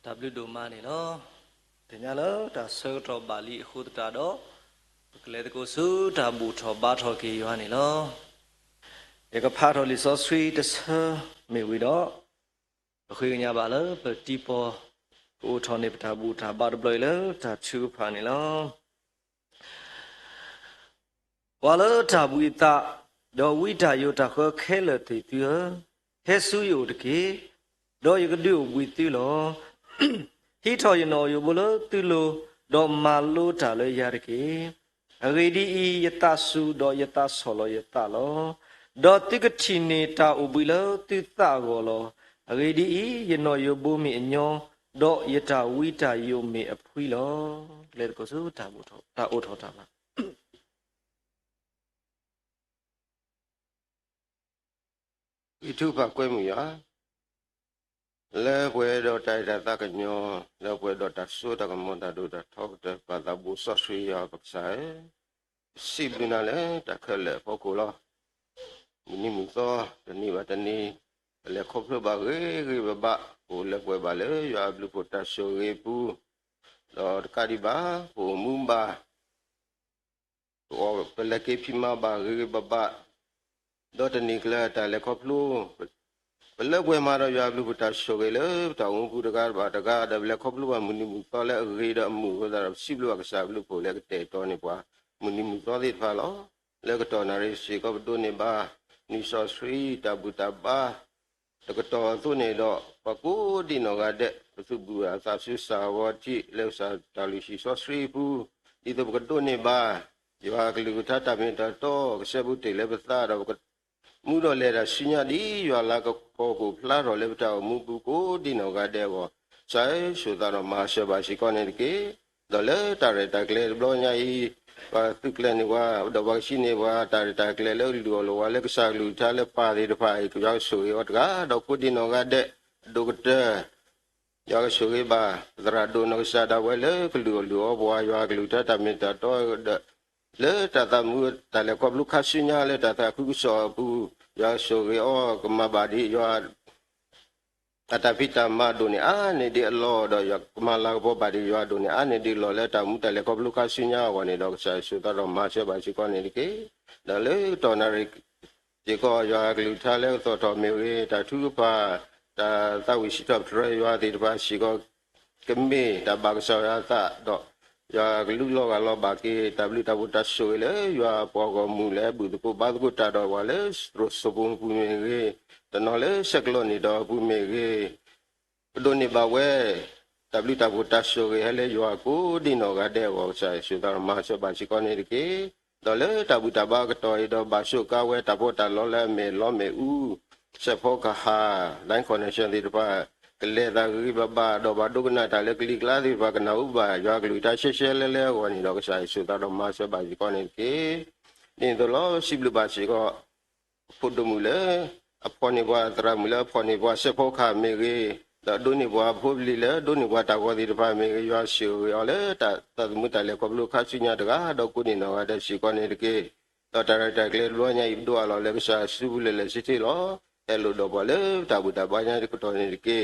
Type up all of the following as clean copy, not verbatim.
W domani lo tenya lo ta so to bali khud ta do kle ko su ta bu tho ba tho ki ywa ni lo ye ka pha tho li so sri ta sa me wi do khwi nya ba lo pe ti po ko tho ni ta bu ta ba do lo ta chu pha ni lo wa lo ta bu ta do wi ta yo ta kho khe le ti tu he su yo de ki do ye ka du wi ti lo hi tho ye no yo bo lo tu lo do ma lo ta lo ya de ki a ge di I yata su do yata so lo yata lo do ti ka thi ni ta u bi lo ti ta go lo a ge di I ye no yo bo mi a nyo do yata wi ta yo mi a phui lo le ko su ta bu tho ta o tho ta ba itu pak kue mu ya le kue do tai da ta ka nyo le kue do ta su ta ka mo ta do ta thok ta pa ta bu so sui ya pak sai si bina le ta ka le po ko lo ni mu so ta ni ba ta ni le khop lo ba ge ba ko le kue ba le ya blu po ta so ge pu do ka di ba ko mu ba ko pe le ke pi ma ba ge ba do ta ni kla ta le khop lo le kwe ma ra ya blu ta so ge le ta un ku da ba da ga da le khop lu ba mu ni mu to le ge da mu ko da si blu ka sa blu ko le te to ni kwa mu ni mu to di fa lo le ka to na ri si ko do ni ba ni so sri ta bu ta ba da ka to tu ni do pa ku di no ga de su bu a sa su sa wa ti le sa ta li si so sri pu di to ka do ni ba ya ka lu ta ta mi ta to ka se bu ti le ba sa da ka mu do le da si nya di ya la ka ko ko pla ro le ta mu bu ko di no ga de wo sai su da ro ma se ba si ko ne ke do le ta re ta kle blo nya I ba tu kle ni wa do ba si ni wa ta re ta kle le lu lo wa le ka sa lu ta le pa de pa I ku ya su yo ga do ko di no ga de do ka te ya ka su ba dra do no sa da wa le ku lu lu bo wa ya lu ta ta mi ta to de le ta ta mu ta le ko lu ka si nya le ta ta ku so pu ya so ge o ko ma ba di ya ta pita ma do ni a ne di lo do ya ma la bo ba di ya do ni a ne di lo le ta mu ta le ko lu ka si nya wa ne do sa su ta ro ma se ba si ko ne ke da le to na ri di ko ya lu ta le to to me we ta thu pa ta wi si to tre ya di ba si ko ke me ta ba sa ya ta do ya lu lo ga lo ba ke ta blu ta bu ta so le ya po ko mu le bu ko ba ko ta do wa le ro so bu pu me ge ta no le se klo ni do pu me ge do ni ba we ta blu ta bu ta so ge le yo ko di no ga de wo sa su ta ma so ba si ko ni ke do le ta bu ta ba ka to I do ba so ka we ta bo ta lo me u se pho ka ha line connection di baကလေသာဂိဘဘာတော့ဘာဒုကနာတာလေကလိကလာဒီဘာကနာဥဘာရွာကလူတာရှေရှဲလဲလဲဝနီတော့ကစားစုတာတော့မဆွဲပါကြီးကောနေကေနင်းတော့လို့ရှိဘလူပါရှိကဖို့ဒမူလေအဖော်နေဘွားတရမူလေဖော်နေဘွားရှေဖို့ခမေကြီးတော့ဒုန်နေဘွားဖို့လီလေဒုန်နေဘွားတာကောဒီတပါမေကြီးရွာရှိရောလေတာတမှုတလေကဘလူခါချညာတကတော့ကိုနေတော့တဲ့ရှိကောနေကေတော့တရတကလေလွန်ညာဤတော့လောလေကစားစုဘူးလေစစ်တီလောအဲလိုတော့ဘောလေတာဘူးတာဘာညာကတော့နေကေ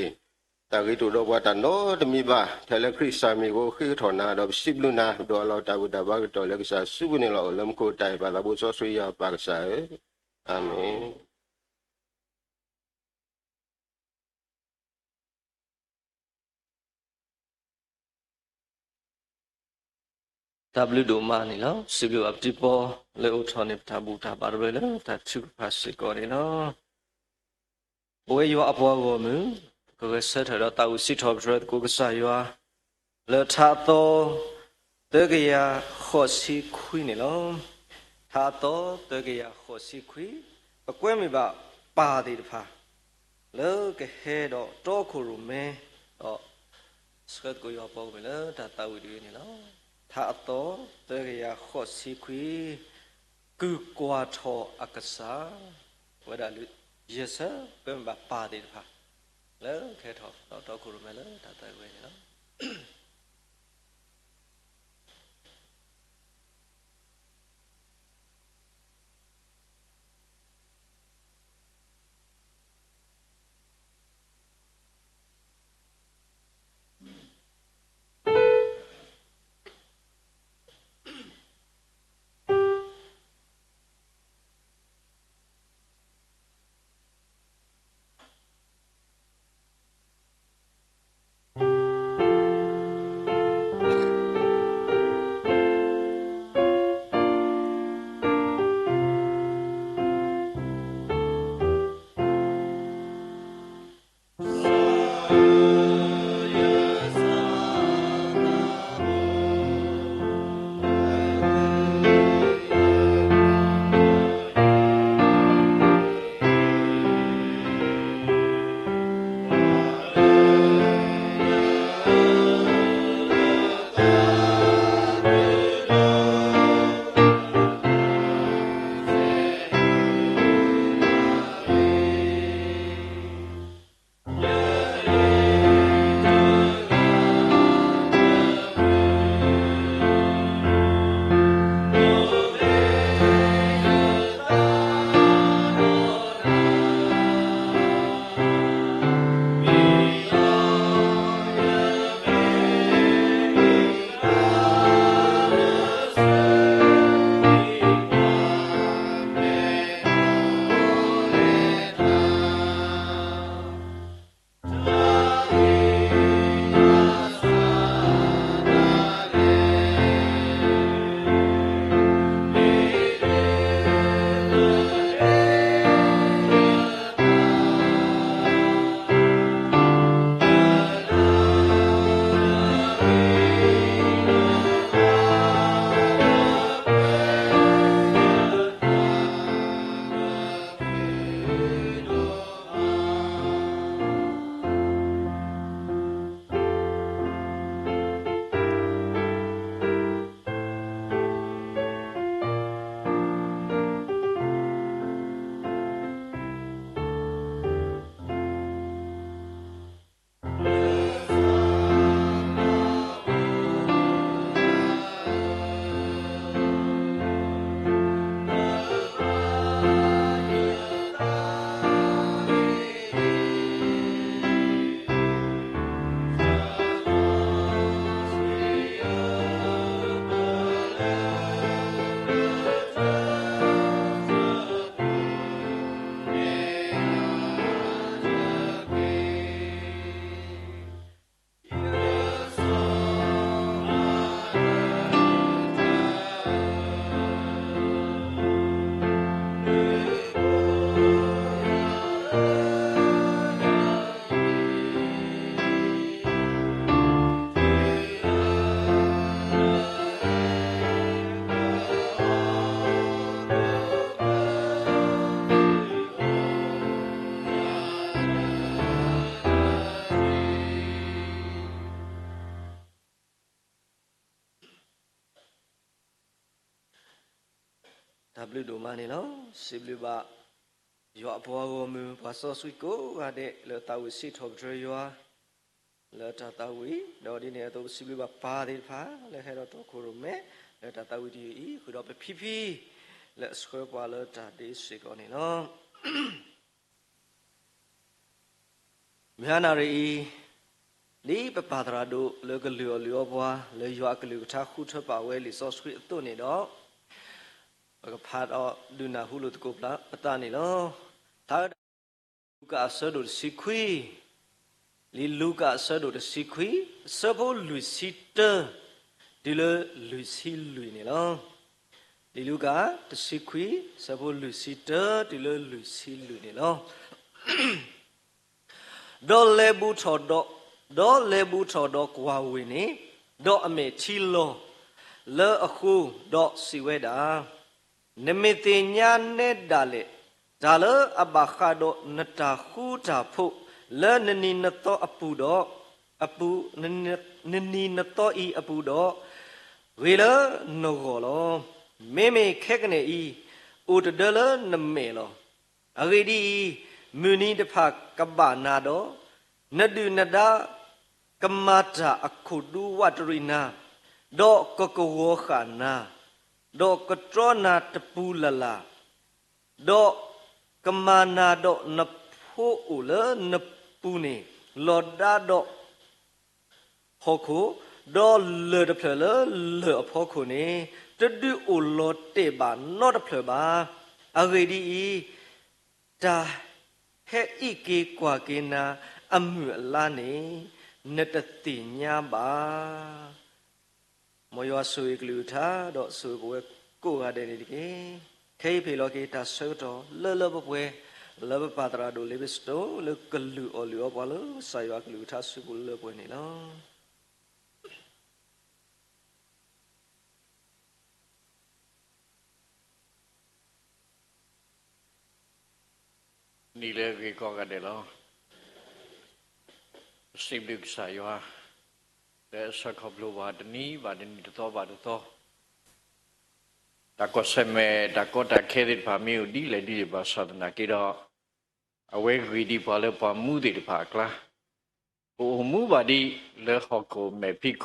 တာဂိတုတော့ဘာတနောတမိပါတယ်လခရစ်စာမီကိုခိထောနာတော့စိဘလူနာဒေါ်လောတာဘူတာဘာတော့လက်စားစုဘနေလောလမ်ကိုတိုင်ပါလာဘူးဆောဆွေရပါကစားအာမင် W domani lo sibu apti po le o tho ni ta bu ta ba do le ta chu pha si ko ni lo bo yo apo go mu ko ke sa tho ta u si tho bro ko ke sa yo le tha to te ke ya kho si khui ni lo tha to te ke ya kho si khui pa kwe mi ba pa de pha le ke he do to khu ru me do sket ko yo po me le ta u di ni lo tha to te ke ya kho si khui ku kwa tho akasa wa da lu yes pe ba pa de pha le ke tho to khu ru me le ta we ni lo W တို့မှနေနော်စီဘလူပါရွာဘောဝမူဘာစောဆွေကိုကတဲ့လောတာဝစီထော့ဒရရွာလောတာဝီတော့ဒီနေတော့စီဘလူပါပါတယ်ဖာလဲဟဲတော့ကိုရမဲလောတာဝီဒီခုတော့ဖီဖီလဲစခွဲပွာလောတာဒီစီကောနေနော်မြန်နာရီလီပပါဒရာတို့လောကလျောလျောပွာလေရွာကလူထားခုထပါဝဲလီစောဆွေအတုနေတော့ก็พาดเอาดูนาหูลุตกุปละปตานี่ลอถ้าลูกาสะดุสิคุยลีลูกาสะดุสิคุยสะโบลุสิเตดิเลลุสิลุนี่ลอลีลูกาตสิคุยสะโบลุสิเตดิเลลุสิลุนี่ลอดอเลบูทอดอกวาวินี่ดออเมชิโลเลอคูดอสิเวดาနမတိညာနဲ့ဒါလေဒါလအဘခါဒိုနတာခူတာဖို့လဲနနီနတော့အပူတော့အပူနနီနတော့ဤအပူတော့ဝေလနောကောလောမေမေခဲကနေဤဥတဒလနမေလောအဂိဒီမူနီတဖကပ္ပနာတော့နဒုနဒကမ္မတာအခုဒုဝတရိနာဒေါကကဝခနာดอกกตรนาตปูลลาดอกกมานาดอกนพูอุเลนปูนีลอดาดอกพอคูดอเลดเพลเลพอคูนีตะดุอุลอเตบานอดเพลบาอะเรดีตาเฮอีเกกว่าเกนาอมุลานีนตติญาบามอยสุยกลูทาดอกสุยบวยกูกาเดนี่ดิเกเคยเพลอเกตาสุตอเลบวยเลบปาตราโดเลบิสโตเลกลูอลิอปาลสายว่ากลูทาสุบุเลบวยนี่ลอนี่เลยเกก็กันเดลอสิบลึกสายว่าแต่สักขบลูบาดนี้ตัวบาดตัวตะก็เสมตะก็ตะเคดิพามิวดีเลยดีบาสัตนากิดอเอาไว้กุยดีพอเลยพอมูดีพากละโอ้มูบาดีเลยหอกโกเมพิโก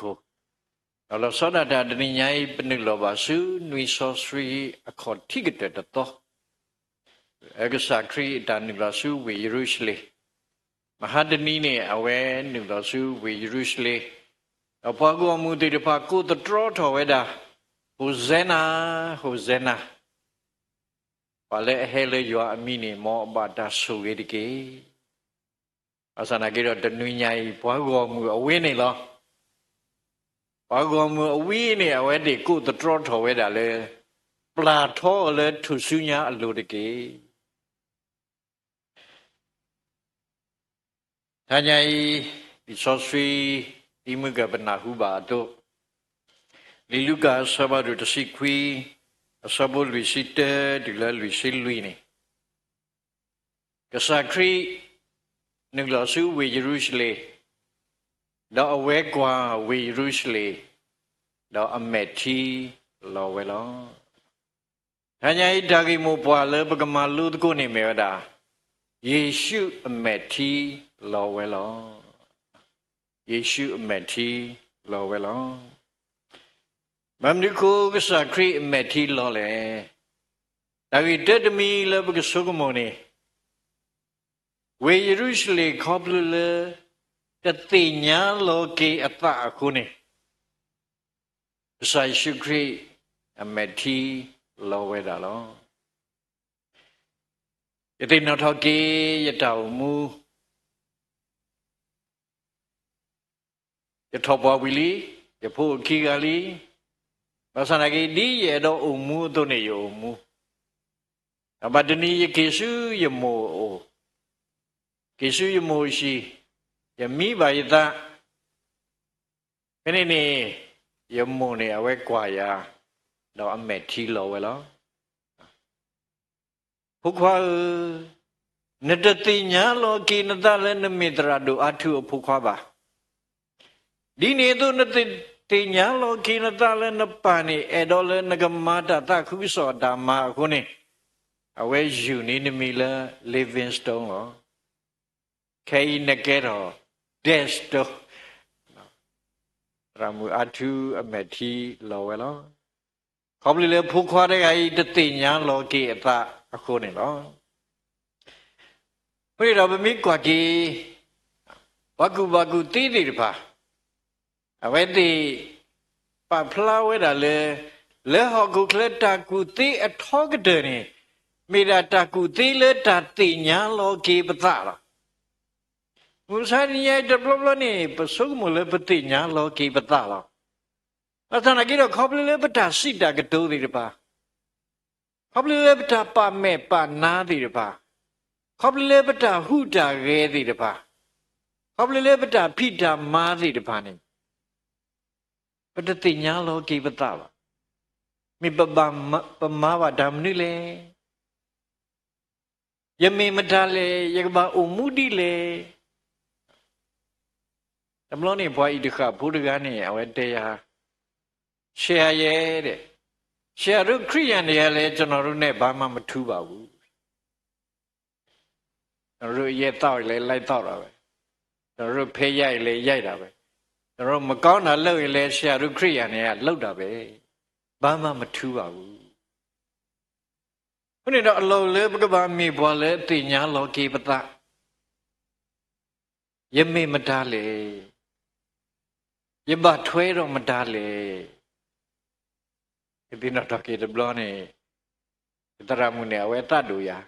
เราสอนดาดนี้ไงเป็นหนึ่งลบาซูนุยซอสรีอคอที่กิดแต่ตัวเอกสารครีดานิลาซูเวเยรูซาเล็มมหาดนี้เนี่ยเอาไว้นิลาซูเวเยรูซาเล็มเอาพอกูมูดีพากูตะตรอทอเวดาโฮเซนาพอเลยเฮเลยอยู่อามีนี่มอบาดาสุเวดิเกอาสานักเรียนตัวนี้ไงพอกูมูเอาไว้นี่หรอพอกูมูเอาไว้เนี่ยเอาไว้เด็กกูตะตรอทอเวดาเลยปลาท่อเลยทุสุญญาอโลดิเกท่านใหญ่ดิสอสีที่มึงกับเป็นนาหูบาตุลิลูกาสบารุตสิคุยสบลุยสิเตดิลลุยสิลุยนี่กษัตริย์นึกลาสูเวเยรูซาเล็มดาวเวกว่าเวเยรูซาเล็มดาวอเมธีลาเวลาท่านใหญ่ดากิโมปวาเลปกมาลูตโกนี่เมวดาเยซูอเมธีลาเวลาเยซูอเมธีลาเวลามันนี่คูก็สักครีเมธีลาเลยแต่วิเดดมีเลปกสุกโมนี่เวเยรูซาเล็มขอบเลแต่ติญาโลเกอัตตาคุนี่สัยสุครีอเมธีลาเวดาลอยตินอทอเกยตาวมูยทอบวิลียพูคีกาลีภาษานาเกดีเยดออุมูตุเนยอุมู ဘာတနည်းကေစုယမောကေစုယမောရှိယမိပါယတခဏနေယမောနေအဝဲကွာယာတော့အမေထီလောဝဲလောဘုခွာနတတိညာလောကိနတလည်းနမိတရာတို့အထုဘုခွာပါဒီနေသူနတိညာလောကိနတလည်းနပန်နေအဲ့တော့လည်းငကမတာတခုစောဓမ္မခုနေအဝဲယူနေနမိလား living stone လောခဲနကဲတော့ dead stone ရမူအထုအမေထီလောဝဲလောခေါပလီလေဖုခွာတဲ့အိတတိညာလောကိအတအခုနေလောဘုရားဗမိကွာကြီးဘကုတိတိတပါအဝဲတိပဖလာဝဲတာလေဟောကုကလတာကုတိအထောကတဲ့နေမိရာတာကုတိလေတာတိညာလောကိပသလားမူစာညဲတဘလနေပစုမလေပတိညာလောကိပသလားအသနာကြီးတော့ခေါပလီလေပတာစိတာကတိုးတိတပါခေါပလီလေပတာပါမဲပါနာတိတပါခေါပလီလေပတာဟုတာရဲတိတပါခေါပလီလေပတာဖိတာမာတိတပါနေပတတိညာလောကိပတပါမိပပမာဝဓမ္မနိလေယမေမတလေယကဘာဥမှုတိလေတမလို့နေဘွားဤတခဘုဒ္ဓကနေအဝဲတရားရှေရရဲ့တဲ့ရှေရတို့ခရိယန်တွေကလည်းကျွန်တော်တို့နဲ့ဘာမှမထူးပါဘူးကျွန်တော်တို့ရဲ့တောက်လည်းလိုက်တောက်တာပဲကျွန်တော်တို့ဖေးရိုက်လည်းရိုက်တာပဲကျွန်တော်မကောင်းတာလုပ်ရင်လည်းဆရာတို့ခရိယာတွေကလှုပ်တာပဲဘာမှမထူးပါဘူးခုနေတော့အလုံးလေးပကဘာမိဘွားလဲတိညာလောကိပတယမေမတားလေယဘထွဲတော့မတားလေဒီနောက်တော့ကေတဘလနေတရမှုနဲ့အဝဲတတ်တို့ရာ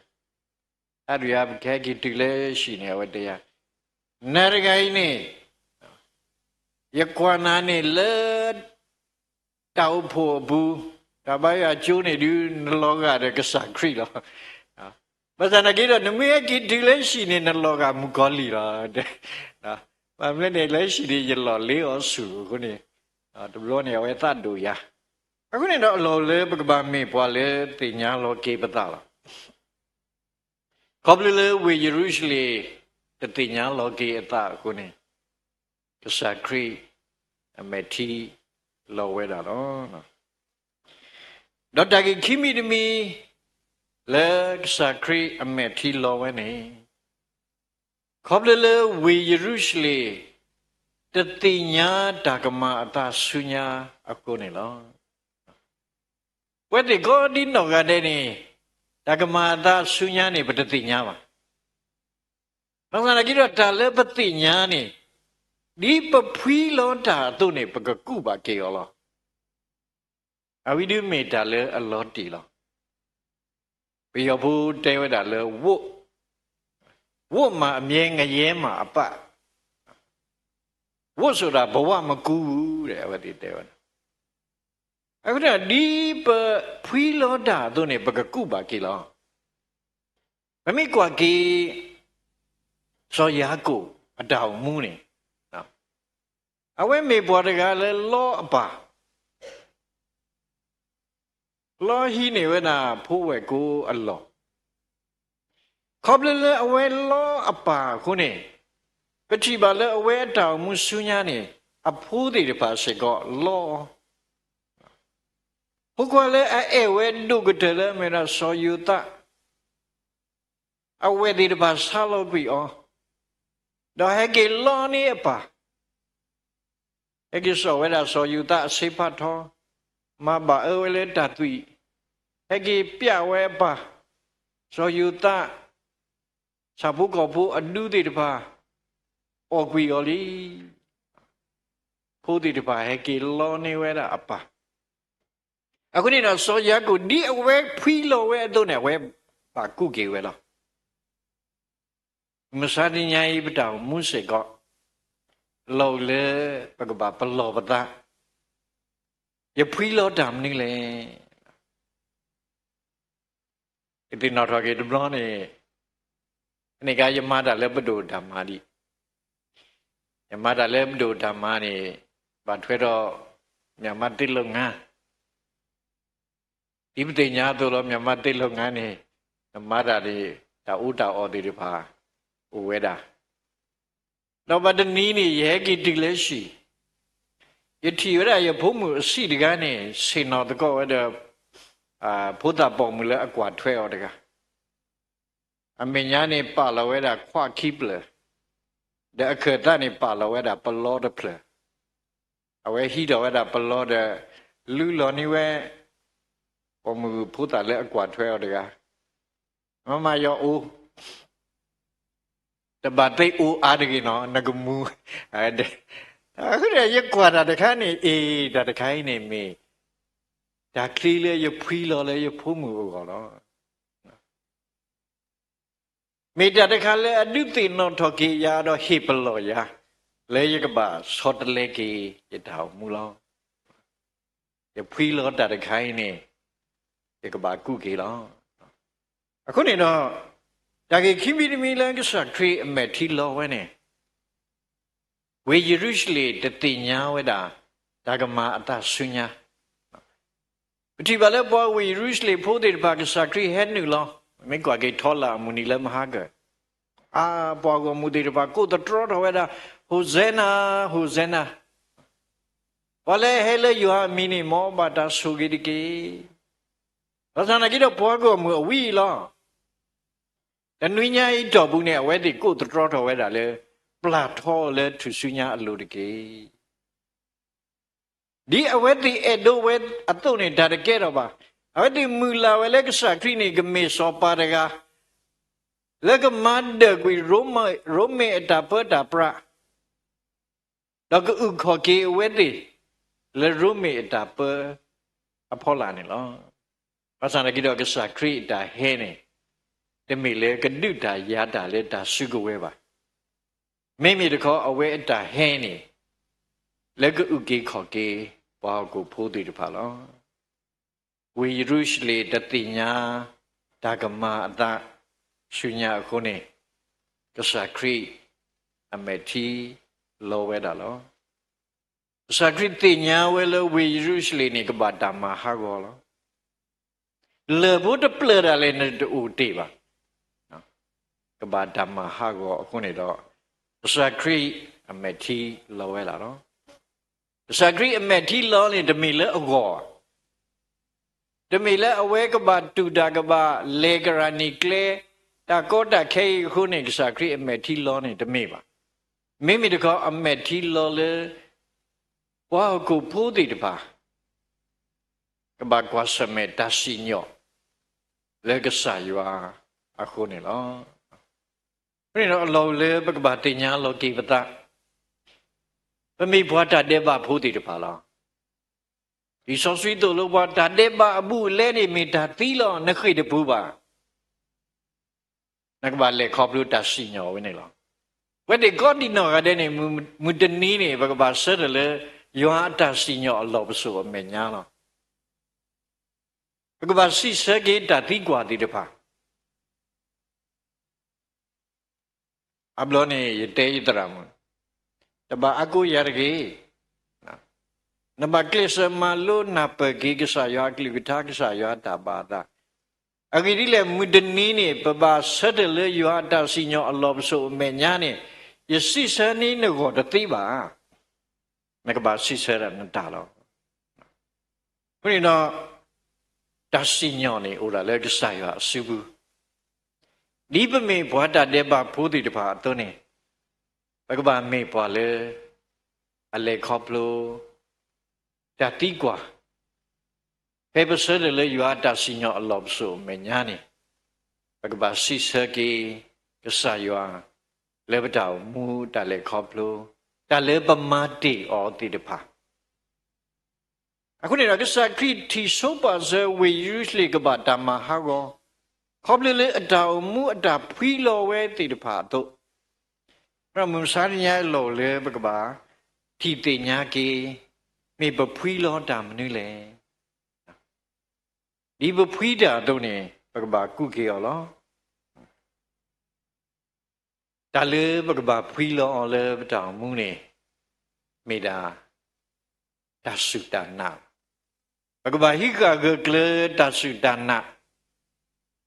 အဲ့ဒီအခဲကြီးတူလဲရှိနေဝဲတရားနရဂိုင်းနေယကွာနာနေလေတောက်ဖို့ဘူးတပိုင်အကျိုးနေဒီလောကတဲ့ကစားခရီလောဘာသာနာကြီးတော့နမေကြီးတူလဲရှိနေနလောကမူကောလီရာတဲ့နော်ဘာမလဲနေလဲရှိနေရလောလေးောစုခုနေတဘလနေဝဲတတ်တို့ရာအခုနေတော့အလောလေပကဘာမေပွားလေတင်ညာလောကေပတလားခေါပလီလေဝေယေရုရှလေတတိညာလောကေအတခုနေကစားခရီအမေတီလောဝဲတာတော့ဒေါက်တာကြီးခိမီတမီလေကစားခရီအမေတီလောဝဲနေခေါပလီလေဝေယေရုရှလေတတိညာတာကမအတဆုညာအခုနေလောဝဲတိကိုဒီနောကတဲ့နေတကမာတာဆုညာနေပတတိညာပါဘာသာနာကြီးတော့တာလေပတိညာနေဒီပဖွီလောတာတို့နေပကကုပါကေရောလောအဝိဒုမေတာလေအလောတီလောဘီယောဘူးတဲဝဲတာလေဝုတ်မှာအမြဲငရဲမှာအပဝုတ်ဆိုတာဘဝမကူဘူးတဲ့ဝတိတဲဝဲအခုတော့ဒီပဖွီလောတာတို့နေပကကုပါကေလောမမိကွာကေစောယာကိုအတောင်မူးနေနော်အဝဲမေပွားတကလည်းလောအပါလောဟိနေဝနာဖိုးဝဲကိုအလောခေါပလလေအဝဲလောအပါခုနေပတိပါလေအဝဲအတောင်မူးဆုညာနေအဖိုးတွေတပါစေကောလောဘုကွာလေအဲဝဲဒုကတလေမေနာစောယူတာအဝဲဒီတပါဆာလို့ပြီအောတော့ဟဲ့ကေလောနေပါဟဲ့ကေစောဝဲတာစောယူတာစေဖတ်တော်မဘာအဝဲလေတသွိဟဲ့ကေပြဝဲပါစောယူတာစာဘုကောဘုအနုတိတပါအော်ကွီော်လီဖိုးတိတပါဟဲ့ကေလောနေဝဲတာအပါအခုနေတော့စောရကိုဒီအဝဲဖွီလောဝဲတော့နေဝဲပါကုကေဝဲလားမစာတိညာဤပတောင်မုစေကောလောလေပကပပလောပတာယဖွီလောဓမ္မနိလေ တိနောထကေတဘလောနေအနေကယမတာလည်းပတုဓမ္မာတိယမတာလည်းပတုဓမ္မာနေဘာထွဲတော့မြန်မာတိလုံငန်းဒီပတိညာတို့တော့မြန်မာတိလုံငန်းနေမတာတွေဒါဥတာအော်တွေပါဥဝဲတာတော့ဗတနီးနေရဲကီတိလည်းရှိယတိရရဘုံမှုအစီတကားနေစေနောတကောဝတဲ့ဘုဒ္ဓပေါ်မူလဲအကွာထွဲော်တကားအမညာနေပါလဝဲတာခွာခိပလတဲ့အခက်တနေပါလဝဲတာပလောဒပလအဝဲဟီတော်ဝဲတာပလောတဲ့လူလော်နေဝဲပေါ်မူဘုဒ္ဓလဲအကွာထွဲော်တကားမမယောအိုးတပတ်တိတ်အိုးအားတကေနော်ငကမူအခုတည်းရက်ကွာတာတခါနေအေးဒါတခိုင်းနေမေဒါခလီလေရဖီလော်လေရဖုံးမှုကောနော်မေတ္တာတခါလေအနုတိနောထကေရာတော့ဟိပလော်ယာလေရကပါသောတလေကေရတောင်မူလောရဖီလော်တာတခိုင်းနေရကပါကုကေလောအခုနေတော့ဒါကေခိမိတမီလန်ကစားခရီအမေထီလော်ဝဲနေဝေယေရုရှလေတတိညာဝဲတာဒါကမာအတဆုညာပတိပါလေဘောဝေယေရုရှလေဖို့တဲ့ဘာကစားခရီဟဲနူလောမေကွာကေထောလာမူနီလမဟာကဘောကမူတဲ့ဘာကိုတတော်တော်ဝဲတာဟိုဇေနာဘာလဲဟဲလေယူဟာမီနီမောဘာတာဆူဂီဒီကေဘာသာနာကိတော့ဘောကမူအဝီလောတနွိညာဤတော်ဘူးနဲ့အဝဲဒီကိုတတော်တော်ဝဲတာလေပလာထောလေသူဆုညာအလိုတကေဒီအဝဲဒီအဒိုဝဲအတုံနေဒါတကဲတော့ပါအဝဲဒီမူလာဝဲလေကစားခရီနေကမေစောပါတကားလေကမတ်ဒကွေရိုမေအတာပတာပရာတော့ဥခေါ်ကေအဝဲဒီလေရိုမေအတာပအဖောလာနေလောဘာသာနာကိတော့ကစားခရီတာဟဲနေတမေလေကဒုတာရတာလေတာစုကဝဲပါမိမိတခေါ်အဝဲအတာဟဲနေလက်ကဥကေခေါ်ကေဘောက်ကိုဖိုးသေးတဖာလောဝေရုရှလေတတိညာဒါကမာအတရှုညာခုနေကစားခရီအမေတီလောဝဲတာလောကစားခရီတိညာဝဲလောဝေရုရှလေနေကဘာတမဟာကောလောလေဘုဒ္ဓပလရလေနေတူတေပါနော်ကဘာတမဟာကောအခုနေတော့စခရီအမေတီလောဝဲလာနော်စခရီအမေတီလောနေတမီလဲအကောတမီလဲအဝဲကဘာတူတာကဘာလေဂရနီကလေတာကောတာခေခုနေစခရီအမေတီလောနေတမီပါမိမိတကောအမေတီလောလေဝါကိုဖိုးတိတပါကဘာကွာစမေတရှိညောလေကဆာယွာအခုနေလောဘယ်တော့လောလေဘကဘာတင်ညာလောကိပတပမိဘွားတတဲ့ဘဖိုးတိတပါလားဒီဆောဆွီတို့လောဘွားတတဲ့ဘအမှုလဲနေမိတာသီးလောနခိတဘူးပါနကဘာလေခေါပလူတရှိညောဝင်းနေလောဝဲဒီကောဒီနောကတဲ့နေမူတနီးနေဘကဘာဆဲတယ်လေယောဟာတရှိညောအလောပဆိုအမေညာလောဘကဘာစီစကေတတိကွာတိတပါအဘလောနေရတေးတရမတဘာအကူရကေနဘကလစမလိုနပကေကဆာယာကလိဝိတာကဆာယာတဘာတာအဂိရိလေမုဒနီနေပဘာဆဒလေယောတာစီညောအလောပဆိုအမေညာနေယစီစနီနကိုတတိပါမကဘာစီဆရနတာလောဘယ်တော့တစီညောနေဥလာလေကဆာယာအစုဘူးဒီပမေဘွားတတဲ့ဘဖိုးတိတပါအသွနေဘကဘာမေပွာလေအလေခေါပလိုတတိကွာဖေပစရလေယူအတာစီညောအလောပဆိုမညာနေဘကဘာစီစကေကဆာယွာလေဘတောင်မူတလေခေါပလိုတလေပမာတိအောတိတပါအခုနေတော့ကဆာခရီတီဆိုပါဇဝေယူစလေကဘာတမဟာကောခေါပလေအတာမူအတာဖီလောဝဲတိတပါတော့ရမုစာရညာလောလေဘကဘာတီတိညာကေမေပဖီလောတာမနုလေဒီပဖီတာတော့နေ ဘဂဘာကုကေရောဒါလေဘဂဘာဖီလောလေပတောင်မူနေမေတာဒါစုတနာဘဂဘာဟိကကကလဒါစုတနာ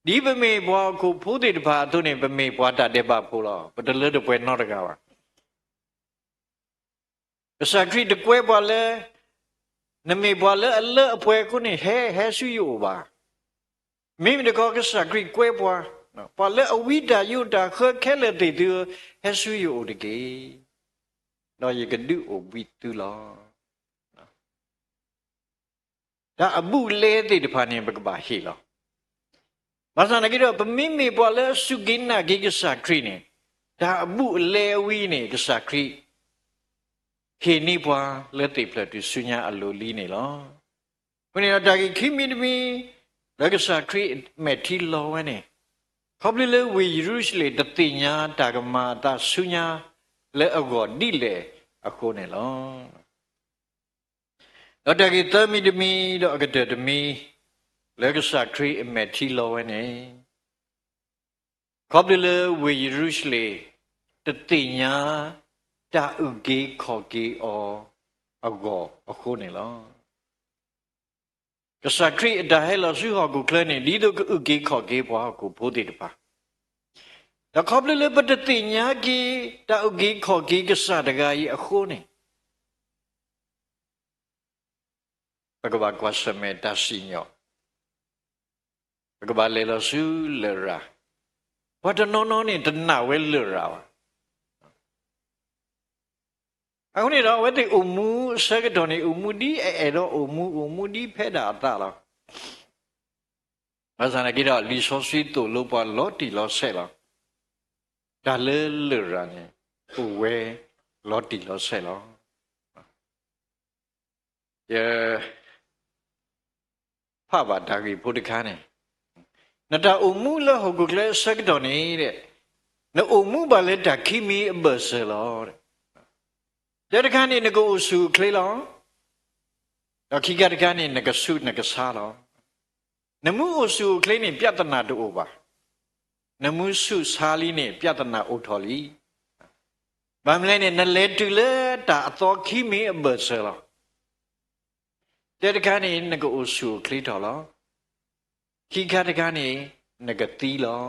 ဒီပမေဘွားကိုဖိုးတေတပါသူနေပမေဘွားတတဲ့ပါဖို့တော့ဘတလတပွဲနောက်တကပါစခရီတကွဲဘွားလေနမေဘွားလေအလအပွဲကိုနေဟဲဆုယောပါမိမတကောကစခရီကွဲဘွားပါလေအဝိဒါယုတာခခဲလေတေသူဟဲဆုယောတကေတော့ရကဒုအဝိတူလောဒါအမှုလေတေတဖာနေဘကပါဟီလောဘာသာနကိတော့ပမိမေပေါ်လဲစုကိနာဂိကစာခရီနေဒါအမှုလေဝီနေကစာခရီခေနိပွားလက်တိဖလက်သူဆုညာအလိုလီနေလောဘုနေတော့ဒါကိခိမီတမီလက်ကစာခရီမေတီလောဝဲနေခေါပလီလေဝီယေရုရှလေတတိညာတာကမာတာဆုညာလဲအကောဒီလေအခုနေလောတော့ဒါကိသမီတမီတော့အကတတမီလက်ကစားခရီအမေတီလောဝဲနေခေါပလလေဝေယေရုရှလေတတိညာတာဥကေခေါ်ကေအောအကောအခုနေလောကစားခရီအတာဟဲလောစုဟောကိုကလနေလီတို့ဥကေခေါ်ကေဘွားကိုဘိုးတေတပါဒါခေါပလလေပတတိညာကေတာဥကေခေါ်ကေကစားတကာကြီးအခုနေဘဂဝါကွာစမေတရှိညောကဘာလေလဆူလရာဘာတနောနောနေတနာဝဲလရာအခုနေတော့ဝဲတိအမှုစကတော်နေအမှုဒီအဲ့တော့အမှုဒီဖဲတာအတာလားဘာသာနေကြတော့လီဆိုစီတိုလောပါလော်တီလောဆဲလားဒါလေလရာနေဟိုဝဲလော်တီလောဆဲလားဖပါဒါကြီးဘုဒ္ဓခါနေနတာအမှုလဟောကလေစကတော်နေတဲ့နအမှုပါလေတခိမီအဘဆလောတဲ့တခါနေငကိုဆူကလေးလောတော့ခိကတခါနေငကဆုငကစားလောနမှုအဆူကလေးနေပြတနာတို့ပါနမှုဆုစားလီနေပြတနာအိုထော်လီဗမ်လဲနေနလဲတူလေတာအတော်ခိမီအဘဆလောတဲ့တခါနေငကိုဆူကလေးတော်လောခိခတကနေငကတိလော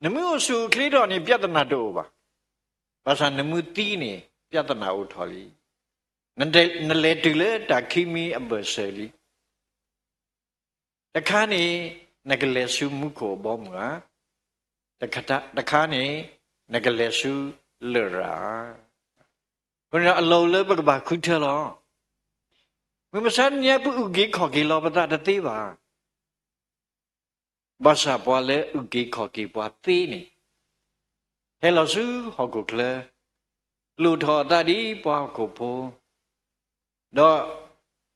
နမှုဆူကလေးတော်နေပြတနာတို့ပါဘာသာနမှုတိနေပြတနာဥထော်လီနလေတူလေတာခိမီအဘဆလီတခါနေငကလေဆူမှုကိုဘောမူတခါနေငကလေဆူလရာဘယ်အလောလေဘကဘာခုထလောမမစန်ညပုဥဂေခေါ်ကေလောပတာတသေးပါဘာသာပွားလေဥကေခေါ်ကေပွားသေးနေဟဲလောဆူဟောကုကလေလူထော်တာဒီပွားကိုဖို့တော့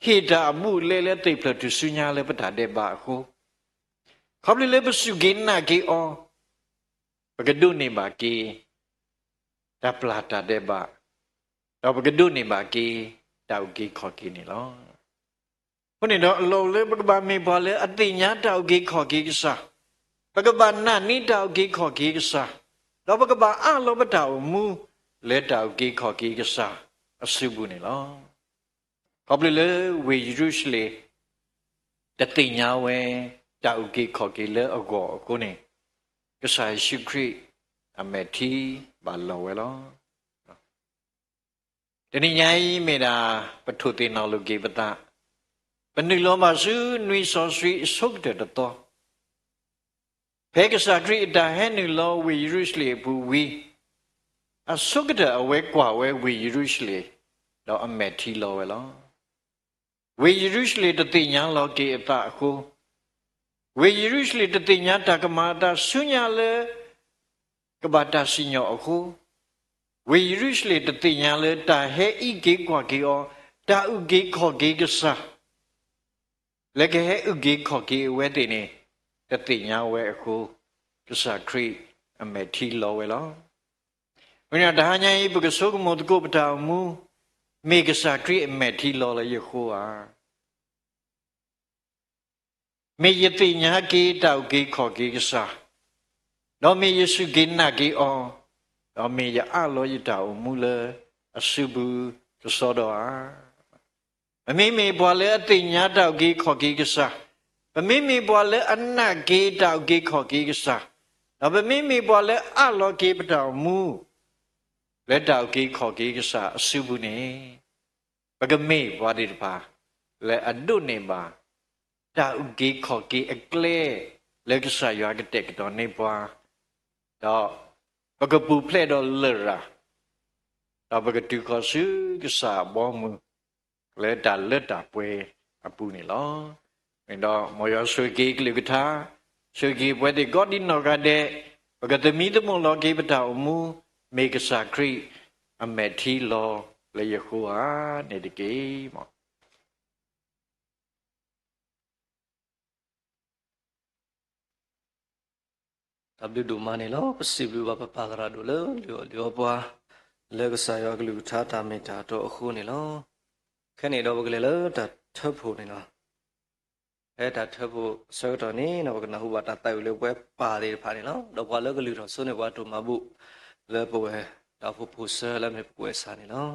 ဟိတာမှုလေလေတိတ်ဖလသူစုညာလေပတာတဲ့ပါအခုခေါပလီလေပစုဂိနာကေအောပကဒုနေပါကေတပလာတာတဲ့ပါတော့ပကဒုနေပါကေတောက်ကေခေါ်ကေနေလောခုနေတော့အလုံးလေးပကဘာမေပေါ်လေအတိညာတောက်ကေခေါ်ကေကစားပကဘာနာနိတောက်ကေခေါ်ကေကစားတော့ပကဘာအလောပတောက်မူလေတောက်ကေခေါ်ကေကစားအစုဘူးနေလောခေါပလီလေဝေရုရှလေတတိညာဝဲတောက်ကေခေါ်ကေလေအကောအခုနေကစားရှိခရီအမေတီဘာလောဝဲလောတဏိညာယိမေတာပထုတေနောလုကေပတပဏိလောမစုနွိစောဆွေဆုတ်တဲ့တော့ဖေကစားခရီတာဟဲနုလောဝေရုရှလေဘူဝီအဆုတ်တဲ့အဝဲကွာဝဲဝေရုရှလေတော့အမေတီလောဝဲလောဝေရုရှလေတတိညာလောကေအတအခုဝေရုရှလေတတိညာတကမာတာဆုညာလေကဘာတာစိညောအခုဝေရုရှလေတတိညာလေတာဟဲဤကေကွာကေအောတာဥကေခေါ်ကေကစားလေကေဟဲဥကေခေါ်ကေဝဲတေနေတတိညာဝဲအခုကစားခရီအမေတီလောဝဲလောဝိညာဒါညာဤပကဆုကမောတကုပတာမူမေကစားခရီအမေတီလောလေယခုအာ မေယတိညာကေတောက်ကေခေါ်ကေကစားတော့မေယေရှုကေနာကေအောတော့မေယအလောယတာမူလအစုဘူးကစောတော့အမေမေဘွာလေအတိညာတောက်ကေခေါ်ကေကစားဗမေမေဘွာလေအနတ်ကေတောက်ကေခေါ်ကေကစားတော့ဗမေမေဘွာလေအလောကေပတောင်မူလက်တောက်ကေခေါ်ကေကစားအစုဘူးနေပကမေဘွာဒီတပါလေအဒုနေပါတာဥကေခေါ်ကေအကလေလေကစားရွာကတဲ့ကတော့နေပွားတော့ပကပူဖလက်တော့လရာတော့ပကတူခေါ်စုကစားဘောမူလေတာလက်တာပွဲအပူနေလောအဲ့တော့မောရဆွေကေကလေကထားဆွေကေပွဲတဲ့ဂေါဒီနောကတဲ့ပကတမီတမလောကေပတာအမူမေကစားခရီအမေထီလောလေယခုဟာနေတကေမောW ဒူမာနေလောပစီဘလူဘာပါကရာဒိုလောလျောပွားလေကစားယောကလူထားတာမေတာတော့အခုနေလောခဲနေတော့ဘကလေလောတထပ်ဖို့နေလောအဲ့ဒါထပ်ဖို့စောတော်နေတော့ကနဟုဘာတာတိုင်လေပွဲပါတယ်ဖာနေလောတော့ဘွာလောကလူတော့စွနေဘွာတူမဘူးလေပွဲတော့ဖို့ဆဲလဲမေပွဲစားနေလော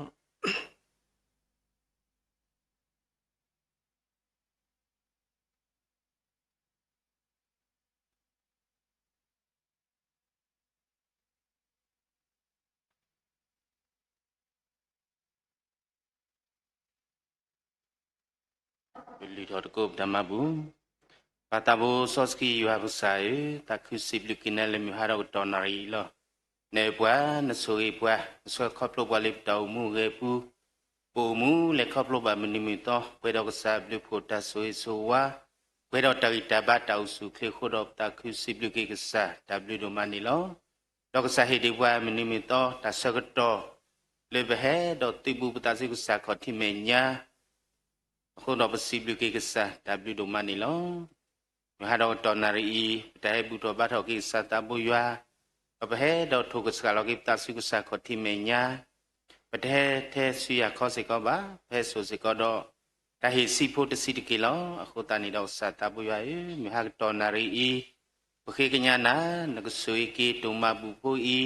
လူတော်တကုတ်ဓမ္မဘူးပါတာဘောစောစကီယူဟာဘူးဆိုင်တခုစီပလူကိနယ်လေမြဟာတော့တော်နာရီလောနေပွားနဆိုရီပွားဆွဲခေါပလိုပွားလေးတောက်မှုရေပူပုံမူလက်ခေါပလိုပါမနီမီတော့ဘယ်တော့ကစားပလူဖို့တဆိုရီဆိုဝါဘယ်တော့တရီတဘတောက်စုခေခုတော့တခုစီပလူကိကစား W ဒိုမနီလောတော့ကစားဟေဒီပွားမနီမီတော့တဆကတော့လေဘဟဲတော့တိဘူပတာစီကစားခေါတိမေညာခုတော့ပစီပလူကိကစား W ဒိုမနီလောမဟာတော့တော်နာရီတဲဘူးတော့ဘာတော့ကိစားတဘူရွာဘဟဲတော့ထုကစားလောကိတာစီကစားခေါတိမေညာပတဲထဲဆွေရခေါ်စေကောပါဖဲဆိုစေကောတော့တဟိစီဖို့တစီတကေလောအခုတနီတော့စားတဘူရွာမဟာတော်နာရီဘခေကညာနာနကဆွေကေတုံမဘူဖိုဤ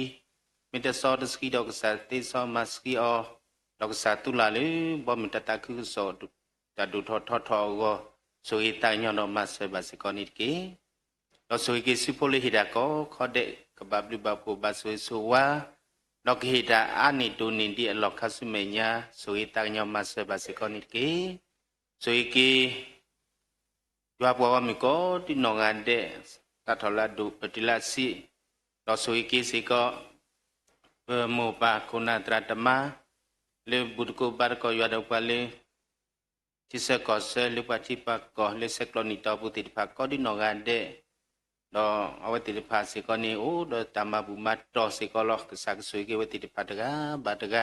မတစောတစကီတော့ကစားတေဆောမစကီအောတော့ကစားတူလာလေဘောမတတခုစောတဒုထောထောထောကိုဆိုဤတိုင်ညောတော့မဆွေပါစကောနိကေတော့ဆိုဤကေစုဖို့လေဟိတာကောခေါ်တဲ့ကပပလူဘကိုဘဆွေဆိုဝါတော့ခေတာအာနိတုန်တိအလောခဆုမေညာဆိုဤတိုင်ညောမဆွေပါစကောနိကေဆိုဤကေရွာပွားဝမီကောတိနောငန်တဲ့တထလာဒုပတိလာစီတော့ဆိုဤကေစီကောမောပါကုဏတရတမလေဘုဒ္ဓကိုဘာကောရွာတော့ပါလေတိစကောဆဲလူပတိပကောလေစကလောနီတောပုတိဖာကောဒီနောငန်တဲ့တော့အဝတိဖာစီကောနီအိုတော့တမဘူမတ်တော့စီကောလောကစားဆွေကေဝတိဖာတကဘာတက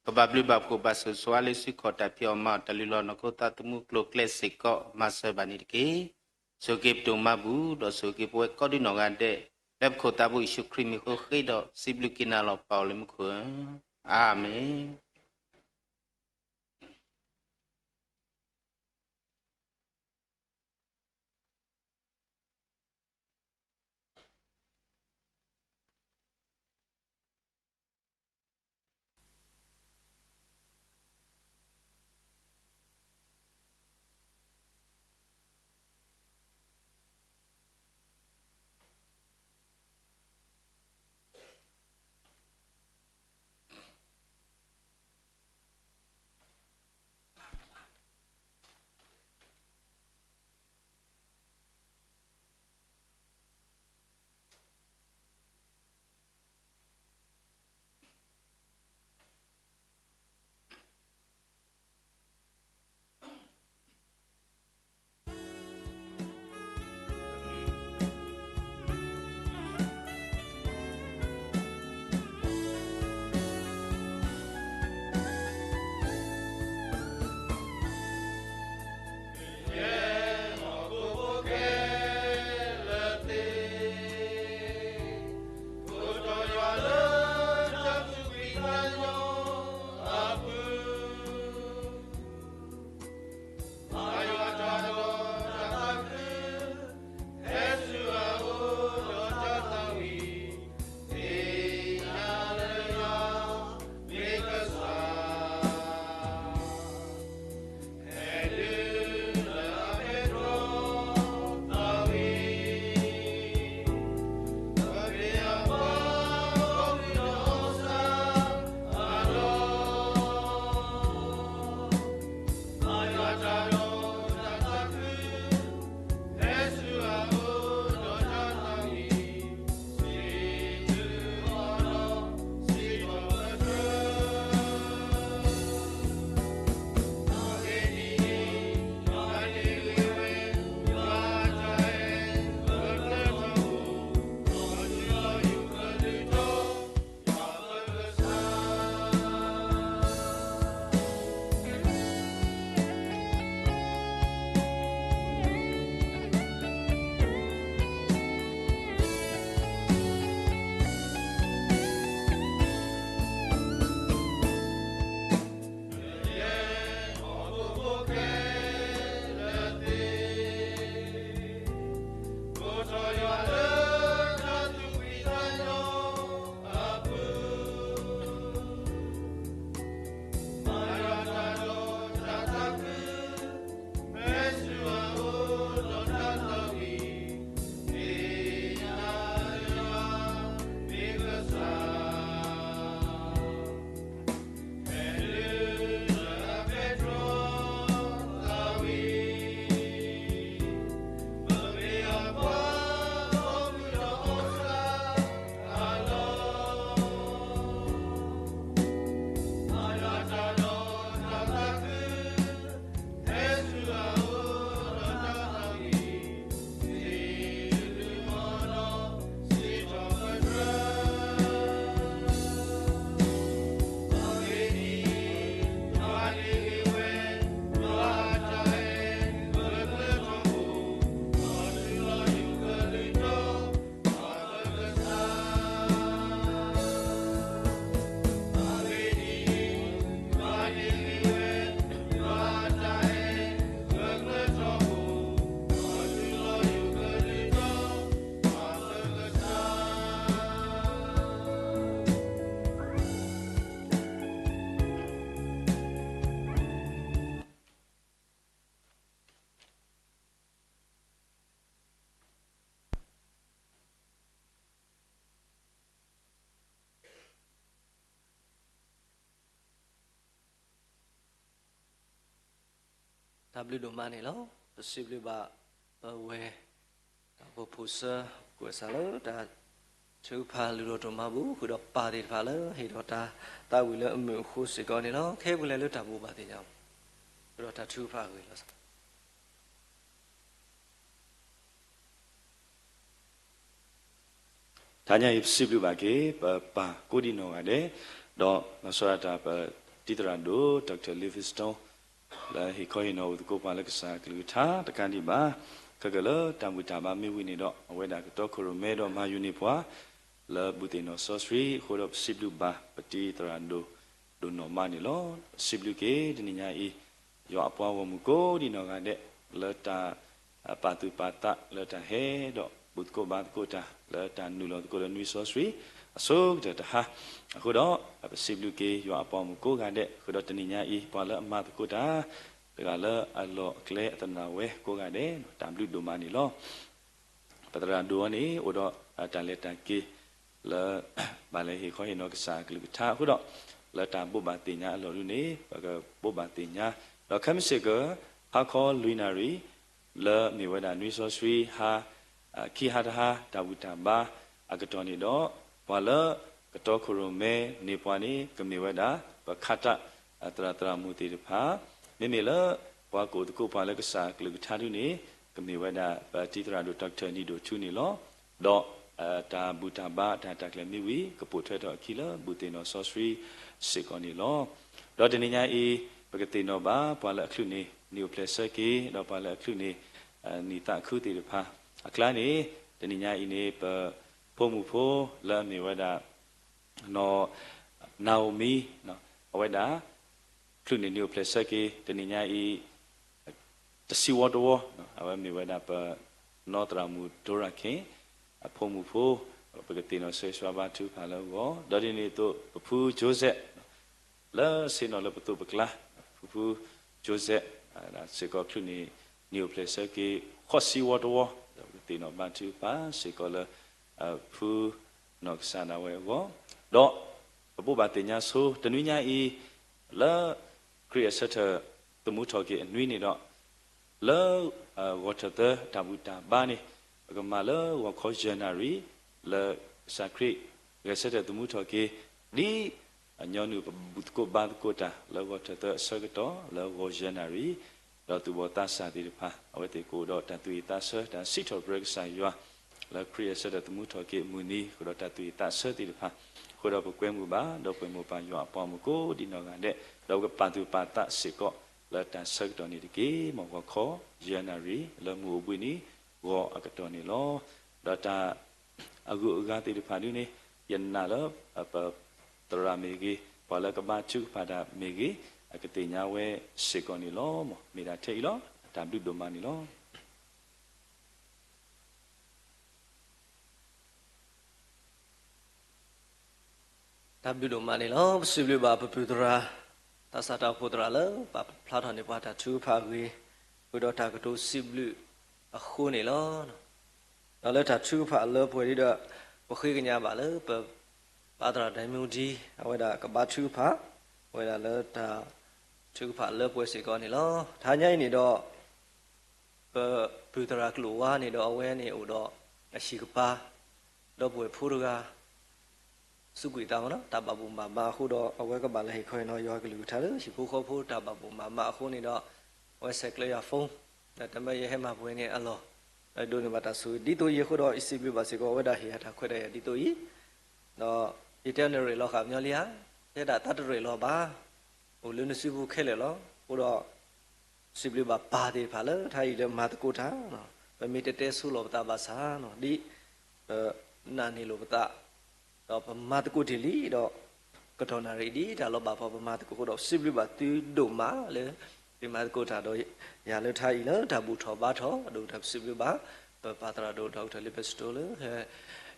ကဘဘလူဘကိုဘဆဆွာလေစီခေါ်တာပြောမတလီလောနကိုတတမှုကလိုကလက်စီကောမဆဘနီကေဆိုကေတုမဘူးတော့ဆိုကေပွဲကောဒီနောငန်တဲ့လက်ခေါ်တာဘူးရှုခရီမီခိုခေတော့စီဘလူကိနာလောပေါလမခွန်းအာမင် W တို့မှနေလောစီဘလူပါဝဲဘပူဆာကိုဆာလောဒါသူဖာလူတို့မဘူးခုတော့ပါတိဖာလောဟေတော့တာဝီလအမှုခုစီကောနေလောခဲဘူးလေလွတ်တာဘူးပါတဲ့ကြောင့်ခုတော့တာသူဖာကိုလော Tanya siblu bagi pa kodi no ade do masurata pa titrando Dr. Livingstone la hi koi no ko pa la ksa klu tha takandi ba kagala tamuta ba mi wi ni do aweda to khoro me do ma uni pwa la butino sosri khoro siblu ba pati trando do no ma ni lo siblu ke dininya I yo apwa wo mu ko di no ga de la ta patu pata la ta he do bút cô ba cô ta lỡ tan nu lo cô là nuôi số suy số giờ ta ha cô đó xịp lưu kê yo apom cô gà đệ cô đó tên nhà y pa lỡ ma cô ta gà lỡ alo kle tan na we cô gà đệ tam lưu đồ mà ni lo patra đồ ni ô đó tan lệ tan kê lỡ bà lệ hi khói nó cái sa cái lưu tha cô đó lỡ tam bố bà tiền nhà lo lưu ni và cái bố bà tiền nhà lỡ khám sẽ cái ha khó luinari lỡ mi vợ nuôi số suy ha khi ha ha Davuta ba agatoni do wala kato khurume nipwani kamniwada ba khata atra muti dipha memela wa ko ko pa la kasa klu thadu ni kamniwada ba titra do doctor ni do chu ni lo do ta buta ba ta kle mi wi kapu thwe do khila butino sosri sikoni lo do tininya I pagatino ba pa la khlu ni new place ki do pa la khlu ni ni ta khu ti dipha akla ni teninya ini pe pomu po la mi wada no Naomi no wada kluni new place ki teninya I tasiwato no awa mi wada pe no tramu dorake pomu po pagatino se swaba tu phala wo dadi ni to pu Joseph la sino la putu bakla pu Joseph da se ko kluni new place ki khosiwato tino bantu pa sekolah pu nok sana we wo do bu ba tinya so tenunya I la creator tumu thoki nui ni do la water the tabuta ba ni agama la wa kho January la sakri creator tumu thoki di nyonu ko ba ko ta la water the sagato la wa January do tu bo ta sa ti pha awete ko do ta tu ta sa ta sit of break sa yo la create da tu mu tho ke mu ni ko do ta tu ta sa ti pha ko do ko mu ba do ko mu pa yo pa mu ko di no ga de do ko pa tu pa ta se ko la ta sa do ni ke mo ko kho January la mu bu ni go akato ni lo do ta agu ga ti pha ni yan na lo pa tra me ge pa la ka ba chu pa da me ge akate nya we sekoni lo mo mira thei lo W do mani lo W do mani lo siblu ba pudra ta sa ta pudra lo pa phla thon ni pa ta thu pha gwi ko do ta ko to siblu a khu ni lo no lo ta thu pha lo pwe ri do ko khoi knya ba lo pa tra dai mu di awe da ka ba thu pha we da lo taသူဖာlớပွဲစီကောနေလောဒါညိုင်းနေတော့ပူတရာကလိုဝါနေတော့အဝဲနေဦးတော့အရှိကပါတော့ပွဲဖူရကစုကွေတောင်းနော်တပပူမမခုတော့အဝဲကပါလေခွင်တော့ရောကလူထားလို့ရှိဖို့ခေါ်ဖို့တပပူမမအခုနေတော့ဝဲဆက်ကလေးရဖုန်းတမရဲ့ဟဲမှာပွဲနေအလောဒုနေမတာဆူဒီတိုရေခုတော့အစီပြပါစီကောဝဲတာဟီဟာခွဲတဲ့ဒီတိုကြီးတော့ဒီတဲနေရလောခမျောလျာတဲ့တာတတ်ရလောပါဟိုလူနစုဘူးခဲလေလောဟိုတော့စီပလပါပါတယ်ဖာလေထိုင်လေမာတကိုထားနော်ဗမေတတဲဆူလောပတာပါစာနော်ဒီနာနေလောပတာတော့ဗမာတကိုဒီလီတော့ကတော်နာရီဒီဒါလောပါဗမာတကိုတော့စီပလပါတူဒုမာလေဒီမာတကိုထားတော့ရာလေထိုင်လေဒါဘူးထောပါထောဒုထစီပလပါပါတရာဒုဒေါက်တာလီပစတိုလေ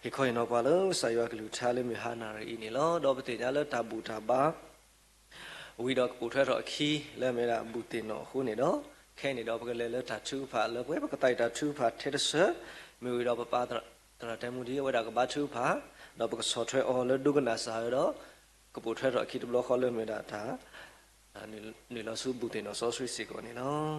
ဟေခွင်တော့ပါလို့ဆာယောကလူထားလေမဟာနာရီနေလောတော့ပတိညာလေဒါဘူးထားပါဝီတော့ကိုထွက်တော့ခီလဲမဲတာဘူတင်တော့ခုနေတော့ခဲနေတော့ဘကလဲလဲတာသူဖာလဲဘွဲဘကတိုက်တာသူဖာထဲတဆမြူတော့ပပါတရာတဲမူဒီဝဲတာကဘာသူဖာတော့ဘကဆော့ထွဲအော်လဲဒုကနာစာတော့ကပူထွက်တော့ခီတဘလခေါ်လဲမဲတာဒါနေလောစုဘူတင်တော့ဆော့ဆွေးစီကိုနေနော်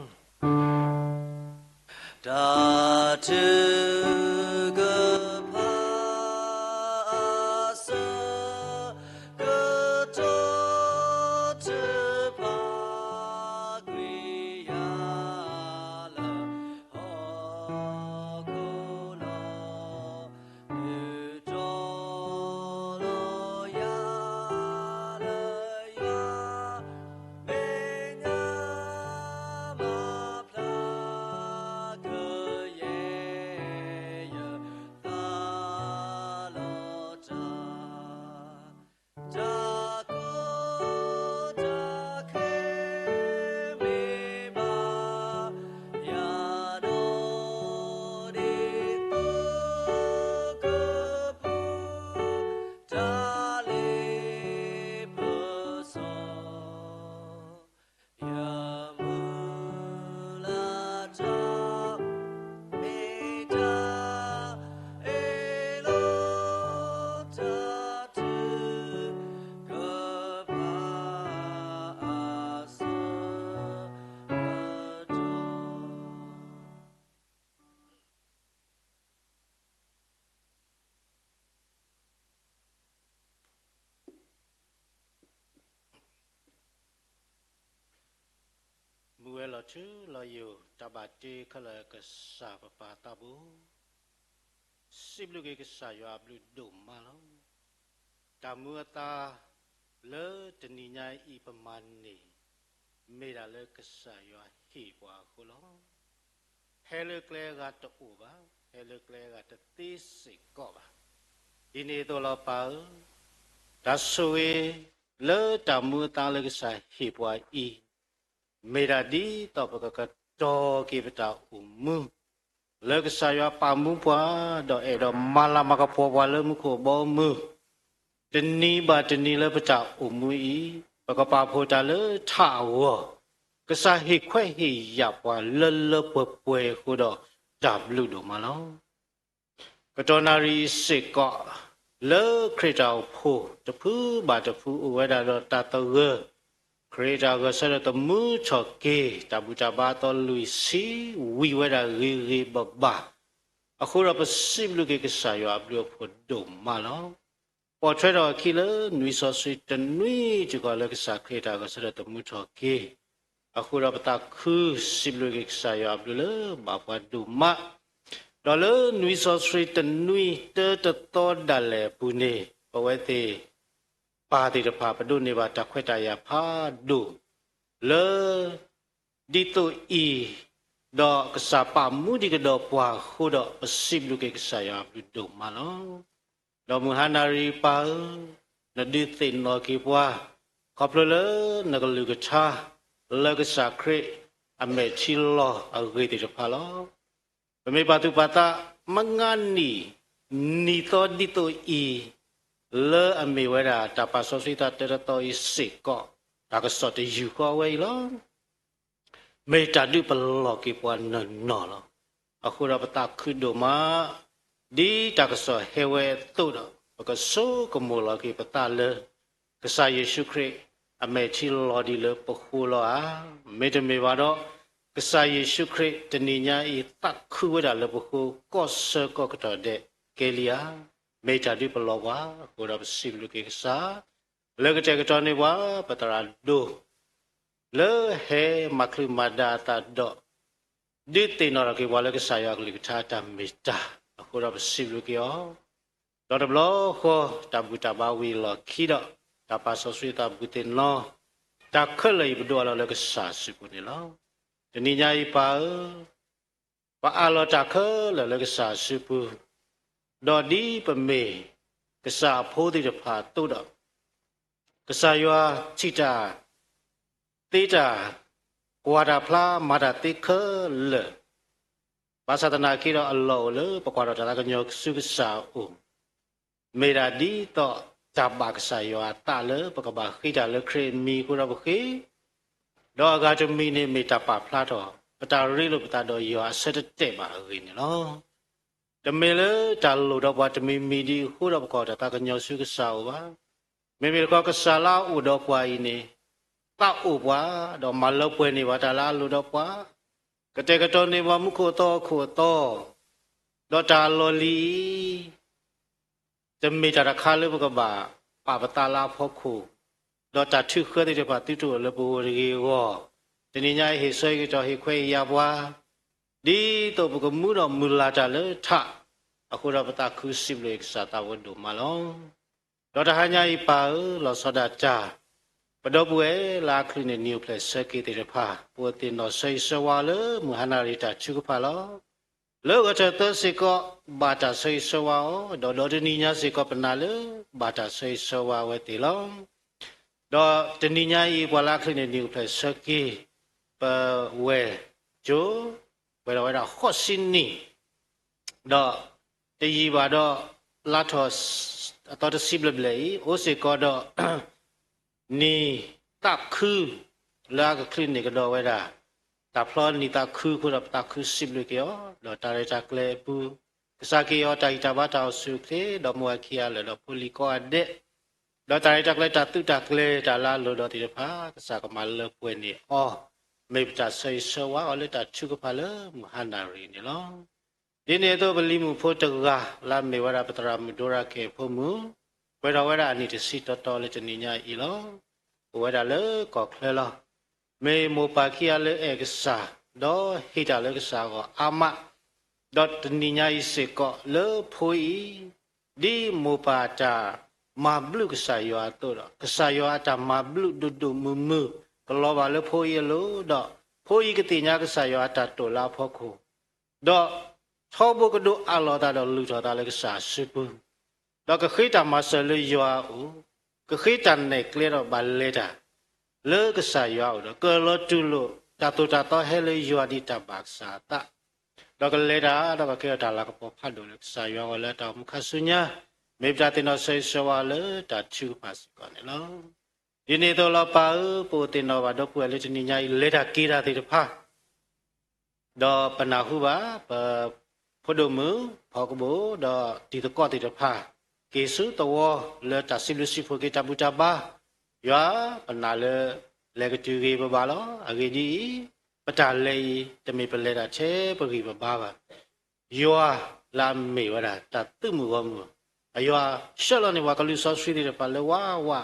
mùa lọ chứ lọ yêu ta bà tê khá là cái sa bà ta bố xếp lúc cái sa yo áp lúc đùm mà lo ta mùa ta lỡ chân đi nhai y bà man nì mê đã lỡ cái sa yo hì bà khô lo hè lỡ kle gà ta ủ bà hè lỡ kle gà ta tí xì cọ bà đi nê tô lo bà ta xuê lỡ ta mùa ta lỡ cái sa hì bà y Mera di tau pakai to kita umum. Lagu saya pamu pun do malam maka puas lemu ko bomu. Teni ba teni le pecah umui pakai papu tale tahu. Kesahi kuai ya pun lele pepue kudo dablu do malau. Ketonari sekak le kereta pu tepu ba tepu uada do tatawe. Kereta gasa dah temu coke, tabu tabu atau luisi, wiwada gigi baba. Aku dapat sip lu ke saya ablu podom malau. Potret dah kila nui sosui tenui juga lagi sa kereta gasa dah temu coke. Aku dapat takku sip lu ke saya ablu le bapa duma. Dalam nui sosui tenui tertetor dalam pune, pawai pa ti de pa padu ne ba ta khwet ta ya pha do le di to I do ksa pa mu di ke do pwa khu do pasib lu ke ksa ya bu do ma lo do mu hanari pa na di tin no ki pwa khop le na ko lu ke cha le ke sa khre a me chi lo a ge ti de pha lo me ba tu pa ta mangani ni to di to I le ame wera tapa sosita terato isiko tak sot yu ko wei lo me ta du pelo ki puan no lo aku dapat tak kudo ma di tak so hewe tu do ka so kumula ki patale ka sa Yesu Christ ame chi lo di le pokhu lo a me de me ba do ka sa Yesu Christ teninya I tak khu wera le pokhu ko se ko ka de kelia me ta di pelo wa ko da sip lu ke sa le ke te ka ne wa patara do le he maklu mada ta do di te no ra ke wa le ke sa ya ke li ta ta me ta ko da sip lu ke yo do da blo ko ta bu ta ba wi lo ki do ta pa so sui ta bu te no ta khe le bu do lo le ke sa sip ku ni lo ni nya I pa a lo ta khe le ke sa sip pu do di pa me ke sa pho ti de pha tu do ke sa yo chi ta te ta kwa da phla ma da te khe le pa sa ta na ki do a lo le pa kwa do ta ka nyo su ke sa u me da di to ta ba ke sa yo ta le pa ka ba khi ta le kre mi ku do ba khi do ga to mi ne me ta pa phla do pa ta ri lo pa ta do yo a set te ba ri ni lo tầm mê lỡ trả lù đó qua tầm mê đi khu đó qua ta cái nhau suy cái sao quá mê qua cái sao lá u đó qua ini ta u quá đó mà lỡ quên đi qua ta lá lù đó quá กระเตกระตอนในว่ามุโคโตโคโตดอตาลอลีจะมีจาระคาเลบกบ่าป่าปตาลาพอคูดอตาชื่อเครือที่จะปฏิตัวเลบูรีวอทีนี้ยายเฮซอยก็จะเฮควยยาบว่าดีตัวบุกมูดอมุลาจาเลทะอะคุระปตาคือสิบเลยสาตาวดุมาลองดอตาหายาอีป่าลอสดาจาปดบุเอลาคลินนิวเพลสเกติรพาปวตินอไซสวาเลมุฮานาริตาชุกพาลอเลิกจะเตสิก็บาตาไซสวาดอดนิญาสิก็ปนาเลบาตาไซสวาเวติลองดอดนิญาอีวาลาคลินนิวเพลสเกปเวโจเวลาฮอสินนีดอตยีบาดอลาทอสตอตสิบเลเบลโอสิก็ดอนี่ตักคือลากคลินิกดอไว้ด่าตาพลอนนี่ตักคือคุณรับตักคือสิบเลยเกี่ยวดอตาเรจักเลปูกษาเกี่ยวตาอิตาบาตาสุเคดอมัวเคียเลยดอปุลิโกอเดดอตาเรจักเลตาตุตักเลตาลาโลดอติเดพากษากมาเลปวยนี่อ๋อไม่จะใส่สวะอ๋อเลยตาชุกพาเลมหันนารีนี่ลองဒီနေ့တော့ဗလီမှုဖို့တကလာမေဝရပတရာမဒိုရာကေဖို့မှုဝရဝရအနိတစီတော်တော်လေးတနိညာဤလောဝရလေကောခလဲလောမေမောပါခိယလေအေကစာဒေါ်ဟိတလေကစာကောအာမဒေါ်တနိညာဤစေကောလေဖိုဤဒီမောပါတာမာဘလုကစာယောတောတော့ကစာယောတာမာဘလုဒုဒုမမကလောပါလေဖိုဤလို့တော့ဖိုဤကတိညာကစာယောတာတောလာဖို့ခုတော့သောဘကဒုအလောတာတော့လူတော်တာလေကစာစုပုတော့ကခိတမဆလေယောဦးကခိတန်နေကလေတော့ဘာလေတာလေကစာယောတော့ကလောတူလို့တတူတာတော့ဟဲလေယောဒီတဘတ်စာတာတော့ကလေတာတော့ကကေတာလာကပေါ်ဖတ်လို့လေစာယောကလည်းတော့မခဆုညာမေပတာတင်တော့ဆေဆဝါလေတချူပါစကောနေလောဒီနေ့တော့လပါပိုတင်တော့ဘာတော့ပွေလေချနီညာလေတာကေတာတိတဖာတော့ပနာဟုပါพอดมือพอกบูดอติตะกอติตะพาเกสุตวเลตาสิลุสิโฟเกตาบุตาบายาปนาเลกจูเกบาลออะเกดีปตาเลตะเมปเลตาเชปกีบาบายัวลาเมวดาตะตึมุวมุอะยัวชะลอนี่วากะลุซอสวีติตะปาเลวาวะ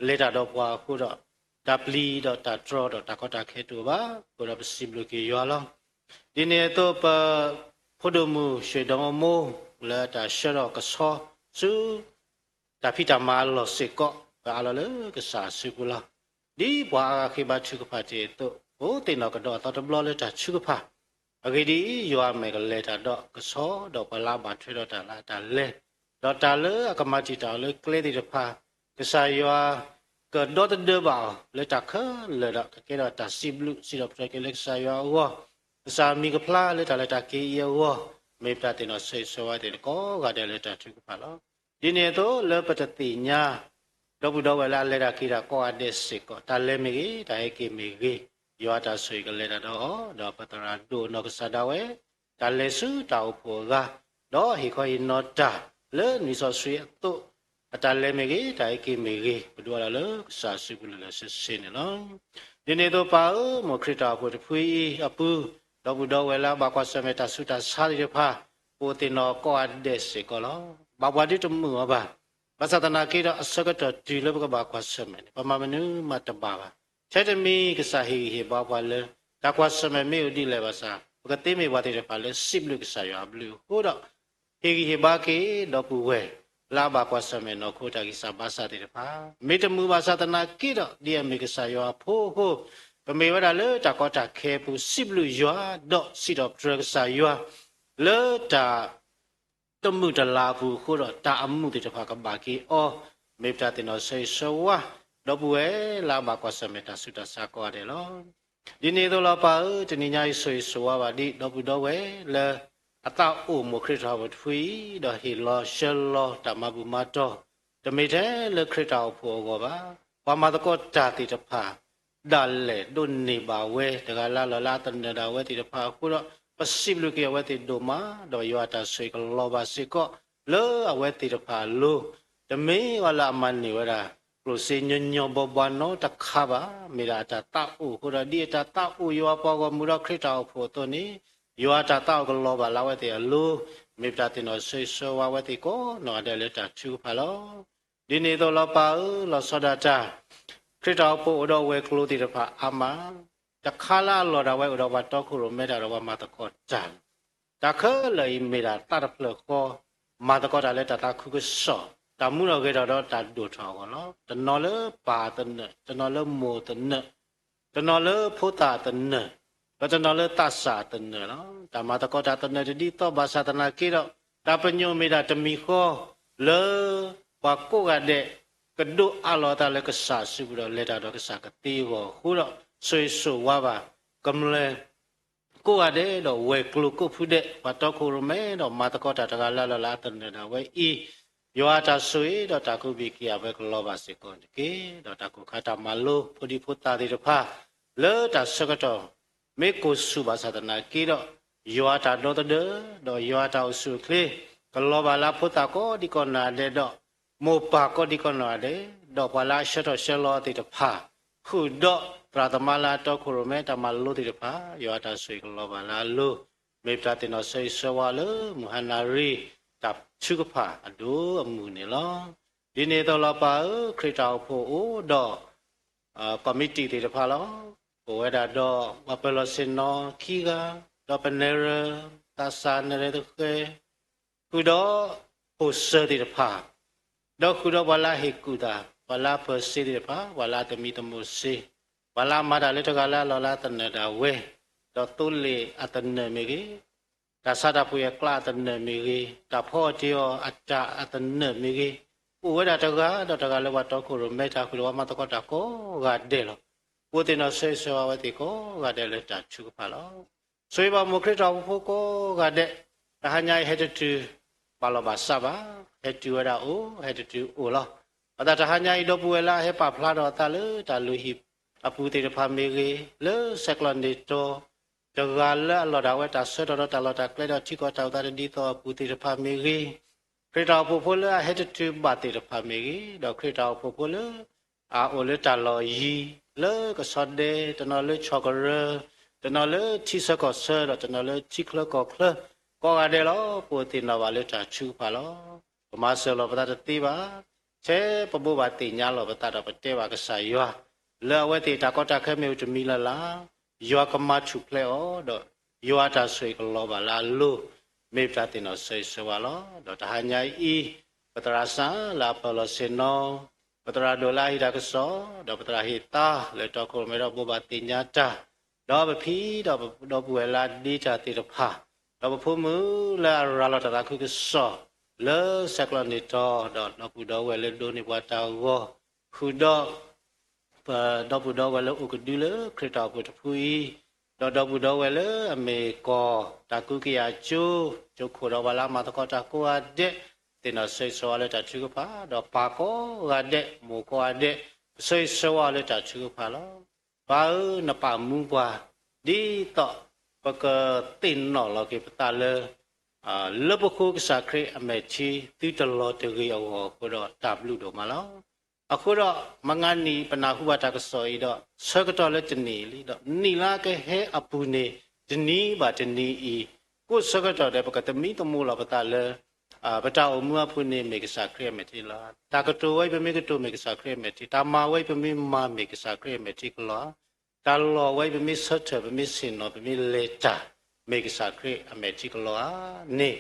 เลตาดอปวาคูดอตาปลีดอตาดรอดอตากอตาเคตุบาคูดอปสิบลุเกยัวลอดิเนโตปพอดมูเชดอมโมและตาเชรอกสอซูตาพิตามาลอสิกอปาลเลกษาสุกุลาดีบวาคิบาชุกพาเจโตโอตินอกดอตอตบลอเลตาชุกพาอเกดียัวเมกเลตาดอกสอดอปลาบาทรดอตาลาตาเลดอตาเลอกมาจิตาเลเคลติตพากษายัวกดอตเดบาเลตาเคเลดอกเกดอตาซิบลุซิดอปเกเลกษายัวสามีกับพลาเลยแต่ละตาเกียววะไม่ปราตินอเสยสวัสดิ์ก็กาเดเลยตาทุกพาลดิเนโตเลปจติญาดบุดเวลาเลตากีราก็อเดสิกตาเลมิกีตาเอกิมิกียอตาสวยกันเลยตาดอปตราดูนกสาดาเวตาเลสุตาอุปกาดอฮิคอยนอตาเลนิสสวยตุตาเลมิกีตาเอกิมิกีบดูอะไรเลสาสุกุลเลสเซนลองดิเนโตปาโมคริตาพุทธพุยอปูดบุดเวลาบากวาสเมตาสุตาสาริพาปูตินอก็อเดสิกลอบาวดิตมือบาภาษาตนากีดอสกตติเลบกบากวาสเมปมามนุมาตบาใช้จะมีกษาหิหิบาวเลตากวาสเมมิอุดิเลภาษาปกติมีวาติเรพาเลสิบลุกษายอบลูโหดหิหิบากีดปูเวลาบากวาสเมนอโคตากิสาภาษาติเรพามิตมือภาษาตนากีดอเดียมิกษายอโพโหปเมวดาเลตากอตาเคปูสิบลุยัวดอสิดอตรกษายัวเลตาตมุตลาภูโคดตาอมุติตภากบากีอเมปตาตินอเซสวะดบุเอลาบากวาสเมตาสุตาสากอเดลอดิเนโตลาปาตนิญาอิสวยสวะบาดิดบุดเวเลอตาอุโมคริตาวะทุยดอฮิลอเชลอตามาบุมาโตตเมเทเลคริตาวโพโกบาปามาตะกอตาติตภาดัลเลดุนนิบาเวตกาลาลาตันดาเวติตภาคุระปสิบลุกเวติโดมาดอยวัตาสวยกลอบาสิกเลอเวติตภาลูตเมวลามันนิวรา လိုစေညညဘဘနောတခါပါမေရာတာတာအိုကိုရဒီတာတာအိုယောပေါ်ကမူရခရစ်တောဖို့တော့နေယောတာတာကလောပါလာဝတဲ့လူမေတ္တာတင်တော်ဆွေဆွဝဝတဲ့ကိုနော်တယ်လက်တာချူဖာလောဒီနေ့တော့လောပါလောစောဒတာခရစ်တောဖို့တော့ဝဲကလိုတီတဖာအမတခါလာလောတာဝဲတော့ဘာတော့ခုရမေတာတော့မတကောကြံတခါလေမေရာတာဖလခောမတကောတာလက်တာခုကစောတမှုတော့ကြတော့တာဒုထောကောနော်တနော်လေပါတနတနော်လေမိုတနတနော်လေဖိုတာတနတနော်လေတဆာတနနော်တမတကောတာတနဒီတော့ဘာသာတနာကိတော့တပညုမေတာတမီခောလေဘာကိုကတဲ့ကဒုအလောတာလေကဆာစုပြီးတော့လက်တာတော့ကဆာကတိကိုခုတော့ဆွေဆိုဝါပါကမလဲကိုရတဲ့တော့ဝဲကလုကိုဖုတဲ့ဘာတော့ခုရမဲတော့မတကောတာတကလာလာတနေတာဝဲဤယောတာဆွေတော့တကုပိကိယဘက်ကလောပါစေကွန်ကေတော့တကုခတာမလိုဖုဒီဖုတာဒီတဖာလေတာစကတော့မေကိုစုပါသဒနာကေတော့ယောတာတော့တော့ယောတာစုကလေကလောပါလာဖုတာကိုဒီကောနာတဲ့တော့မောပါကိုဒီကောနာတဲ့တော့ပါလာရှတော့ရှလောတိတဖာခုတော့ပရသမလာတော့ခုရမဲတမလိုတိတဖာယောတာဆွေကလောပါလာလိုမေတ္တာတင်တော်ဆွေဆွာလမုဟနာရီတပ်ชุกผาอดูอมูนี่ลอဒီနေ့တော့လာပါခရစ်တော်ဖို့တော့ကော်မတီတွေတဖာလောဟိုဝဲတာတော့မပလစင်နောခီကတော့ပနေရသဆာနရတဲ့ခုတော့ပိုစတဲ့တဖာတော့ခုတော့ဝလာဟေကူတာဝလာပစီတဲ့တဖာဝလာတမီတမုစီဝလာမာတာလက်တကလာလောလာတနေတာဝဲတော့တုလေအတနေမီကြီးဒါသတာပွေကလာတနေမီကြီးတဖောတီယောအတအတနေမီကြီးဥဝဒတကတော့တကလည်းဝတ်တော့ခုရမေတာခုရမတကတကောကတဲ့လောပုတင်တော်ဆွေဆွာဝတိကောကတဲ့လက်တချုကဖာလောဆွေပါမခရတော်ဖို့ကောကတဲ့တဟညာဟက်တူပါလောပါစပါဟက်တူရအိုဟက်တူအိုလောအတတဟညာတော့ပွေလာဟက်ပါဖလာတော့တလူတလူဟိအပူတေဖာမေကြီးလေဆက်ကလန်ဒီတောတကလည်းလော်တာဝဲတာဆွတော်တလော်တာကလေတော့ချီကောတောက်တာဒီတော့ပူတေဖာမေကြီးခရစ်တော်ဖို့ဖို့လေဟက်တူဘာတေဖာမေကြီးတော့ခရစ်တော်ဖို့ဖို့လေအာအိုလေတလော်ယီလေကစောဒေတနော်လေချောကရတနော်လေချီစကောဆာတနော်လေချီကလကောကလကောရတဲ့လောပူတေနော်ပါလေတာချူပါလောပမာဆလောပတာတိပါချေပပူပါတိညာလောပတာတော့ပတေပါကဆာယောလေဝဲတေတာကောတာခဲမေတမီလာလာယောကမချုဖလေဩတော့ယောတာဆွေကလောပါလာလို့မေတ္တာတင်တော်ဆွေဆွာလောတော့တဟညာဤပတရာဆာလာပလစေနောပတရာဒိုလာဟိတာကစောတော့ပတရာဟိတာလေတော့ကိုမေတော့ဘောပါတင်ညာတာတော့ပဖီတော့ပွေလာဒီတာတိတဖာတော့ပဖုမှုလာရာလတာခုကစောလေဆက်ကလနီတော့တော့ပူတော့ဝဲလေဒိုနေဘွာတာဝခုတော့တော့ပူတော့ဝဲလေဥကဒူလေခရစ်တော်ပူတဖူီတော့ပူတော့ဝဲလေအမေကောတာကုကီယာကျိုခိုတော့ဝလာမတကောတာကိုအတဲ့တင်တော့ဆွေဆွာလေတာချုကဖာတော့ပါကောရတဲ့မိုကောအတဲ့ဆွေဆွာလေတာချုကဖာလောဘာနပမှုပွားဒီတော့ပကတင်နော်လောကေပတာလေလဘခုကစားခရအမေချီတီတလောတရီအောကိုတော့တဘလူတော့မလောအခုတော့မငါနီပနာဟုဘတာကစောဤတော့ဆကတော့လက်တနီလီတော့နီလာကဟဲအပူနေတနီပါတနီဤကိုဆကတော့တဲ့ပကတမီတမိုးလာပတာလေပတာအမှုအဖုနေမေကစားခရမေတီလာတာကတိုဝိုင်ပမေကတိုမေကစားခရမေတီတာမာဝိုင်ပမေမာမေကစားခရမေတီကလာတာလောဝိုင်ပမေဆတ်ပမေစင်နောပမေလေတာမေကစားခရအမေတီကလာနေ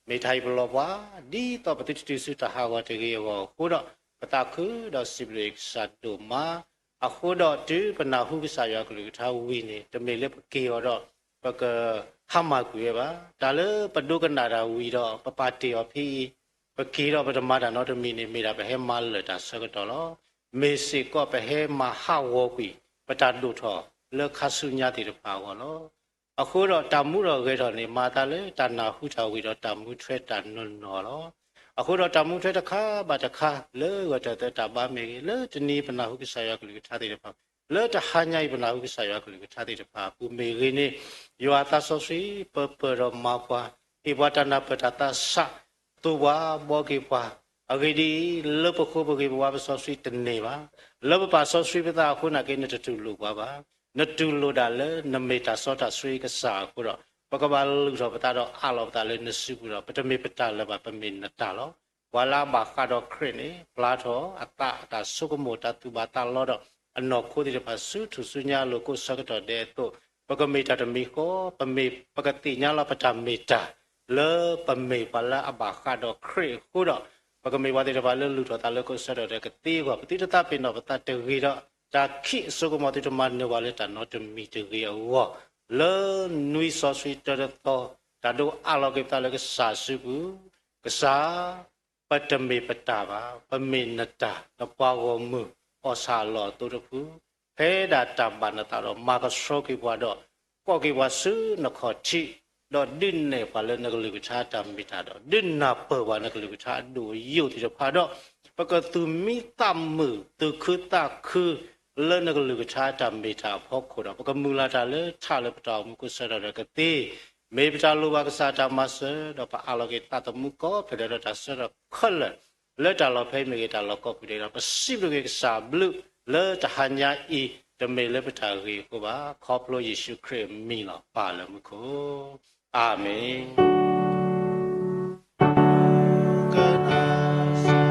မေထိုင်ဘလောပါဒီတော့ပတိတိစုတဟာဝတကေရောကိုတော့ပတာခုတော့စိဘရိကစတ်တို့မှာအခုတော့ဒီပနာဟုကစားရကလူထားဝီနေတမေလက်ကေရောတော့ပကဟမကူရပါဒါလေပဒုကနာရာဝီတော့ပပတေရောဖီပကေတော့ပဒမတာတော့တမီနေမိတာပဲဟဲမလတာဆကတော့လောမေစီကောပဲဟဲမဟာဝကွီပတာဒုထောလေခဆုညာတိတပါကောလောအခုတော့တမှုတော်ခဲတော့နေမာတာလေတနာဟုချဝီတော့တမှုထွဲတန်နွနော်လောအခုတော့တမှုထွဲတစ်ခါပါတစ်ခါလေဝတတပါမေလေတနီပနာဟုကစားရကလူထားတဲ့ပါလေတဟာညိုင်ပနာဟုကစားရကလူထားတဲ့ပါပူမေရင်းနေယောတာဆောစီပပရမပွားဧဝတနာပတတသတူဝါဘောကေပွား Agadi lupa ko bagi bawa sosri teneva. Lupa pa sosri beta aku nak kena tertulu bapa. Natulu dale namita sota sri kesa aku dah. Pakabal so beta do alo beta le nasi aku dah. Beta me beta le bapa min natalo. Wala baka do kreni plato ata suku mota tu bata lo do. Anok ko di depan su tu sunya lo ko sakto de tu. Pakamita temiko pemi pakatinya lo beta mita. Le pemi pala abaka do kre aku dah. Pakamay wadi dapat lalu tu tak lalu sedar dia ketiga, betul tapi nak betul tergira, tak kik suku mati tu mana wali tak nak demi tergira wah, le nui sosui terdato, tak do alam kita lagi sasuku, kesah, petemi petaba, peminata, napawamu, osalo tu tu, peda tamban nataro, maka soki wado, koki wasu nak kocik. Đó đinh này phải lên cái lực cha trầm bị thà đó đinh nạp bờ vào cái lực cha đủ nhiều thì được phá đó và cái từ mi tam mử từ khứ ta khứ lên cái lực cha trầm bị thà phốc khổ đó và cái mưa la cha lên cha lên bắt đầu một sơ đó cái tê mấy bắt đầu lúc cái sa trầm mà sơ đó phải alo cái ta tụi có phải đó ta sơ đó khẩn lên ta lo phải mấy cái ta lo có cái đó phải xếp được cái sa blue lên ta hành nhà y ta mấy lên bắt đầu cái của bà khóc lo Giêsu Christ mi là bà là một cô Amen. Kenasa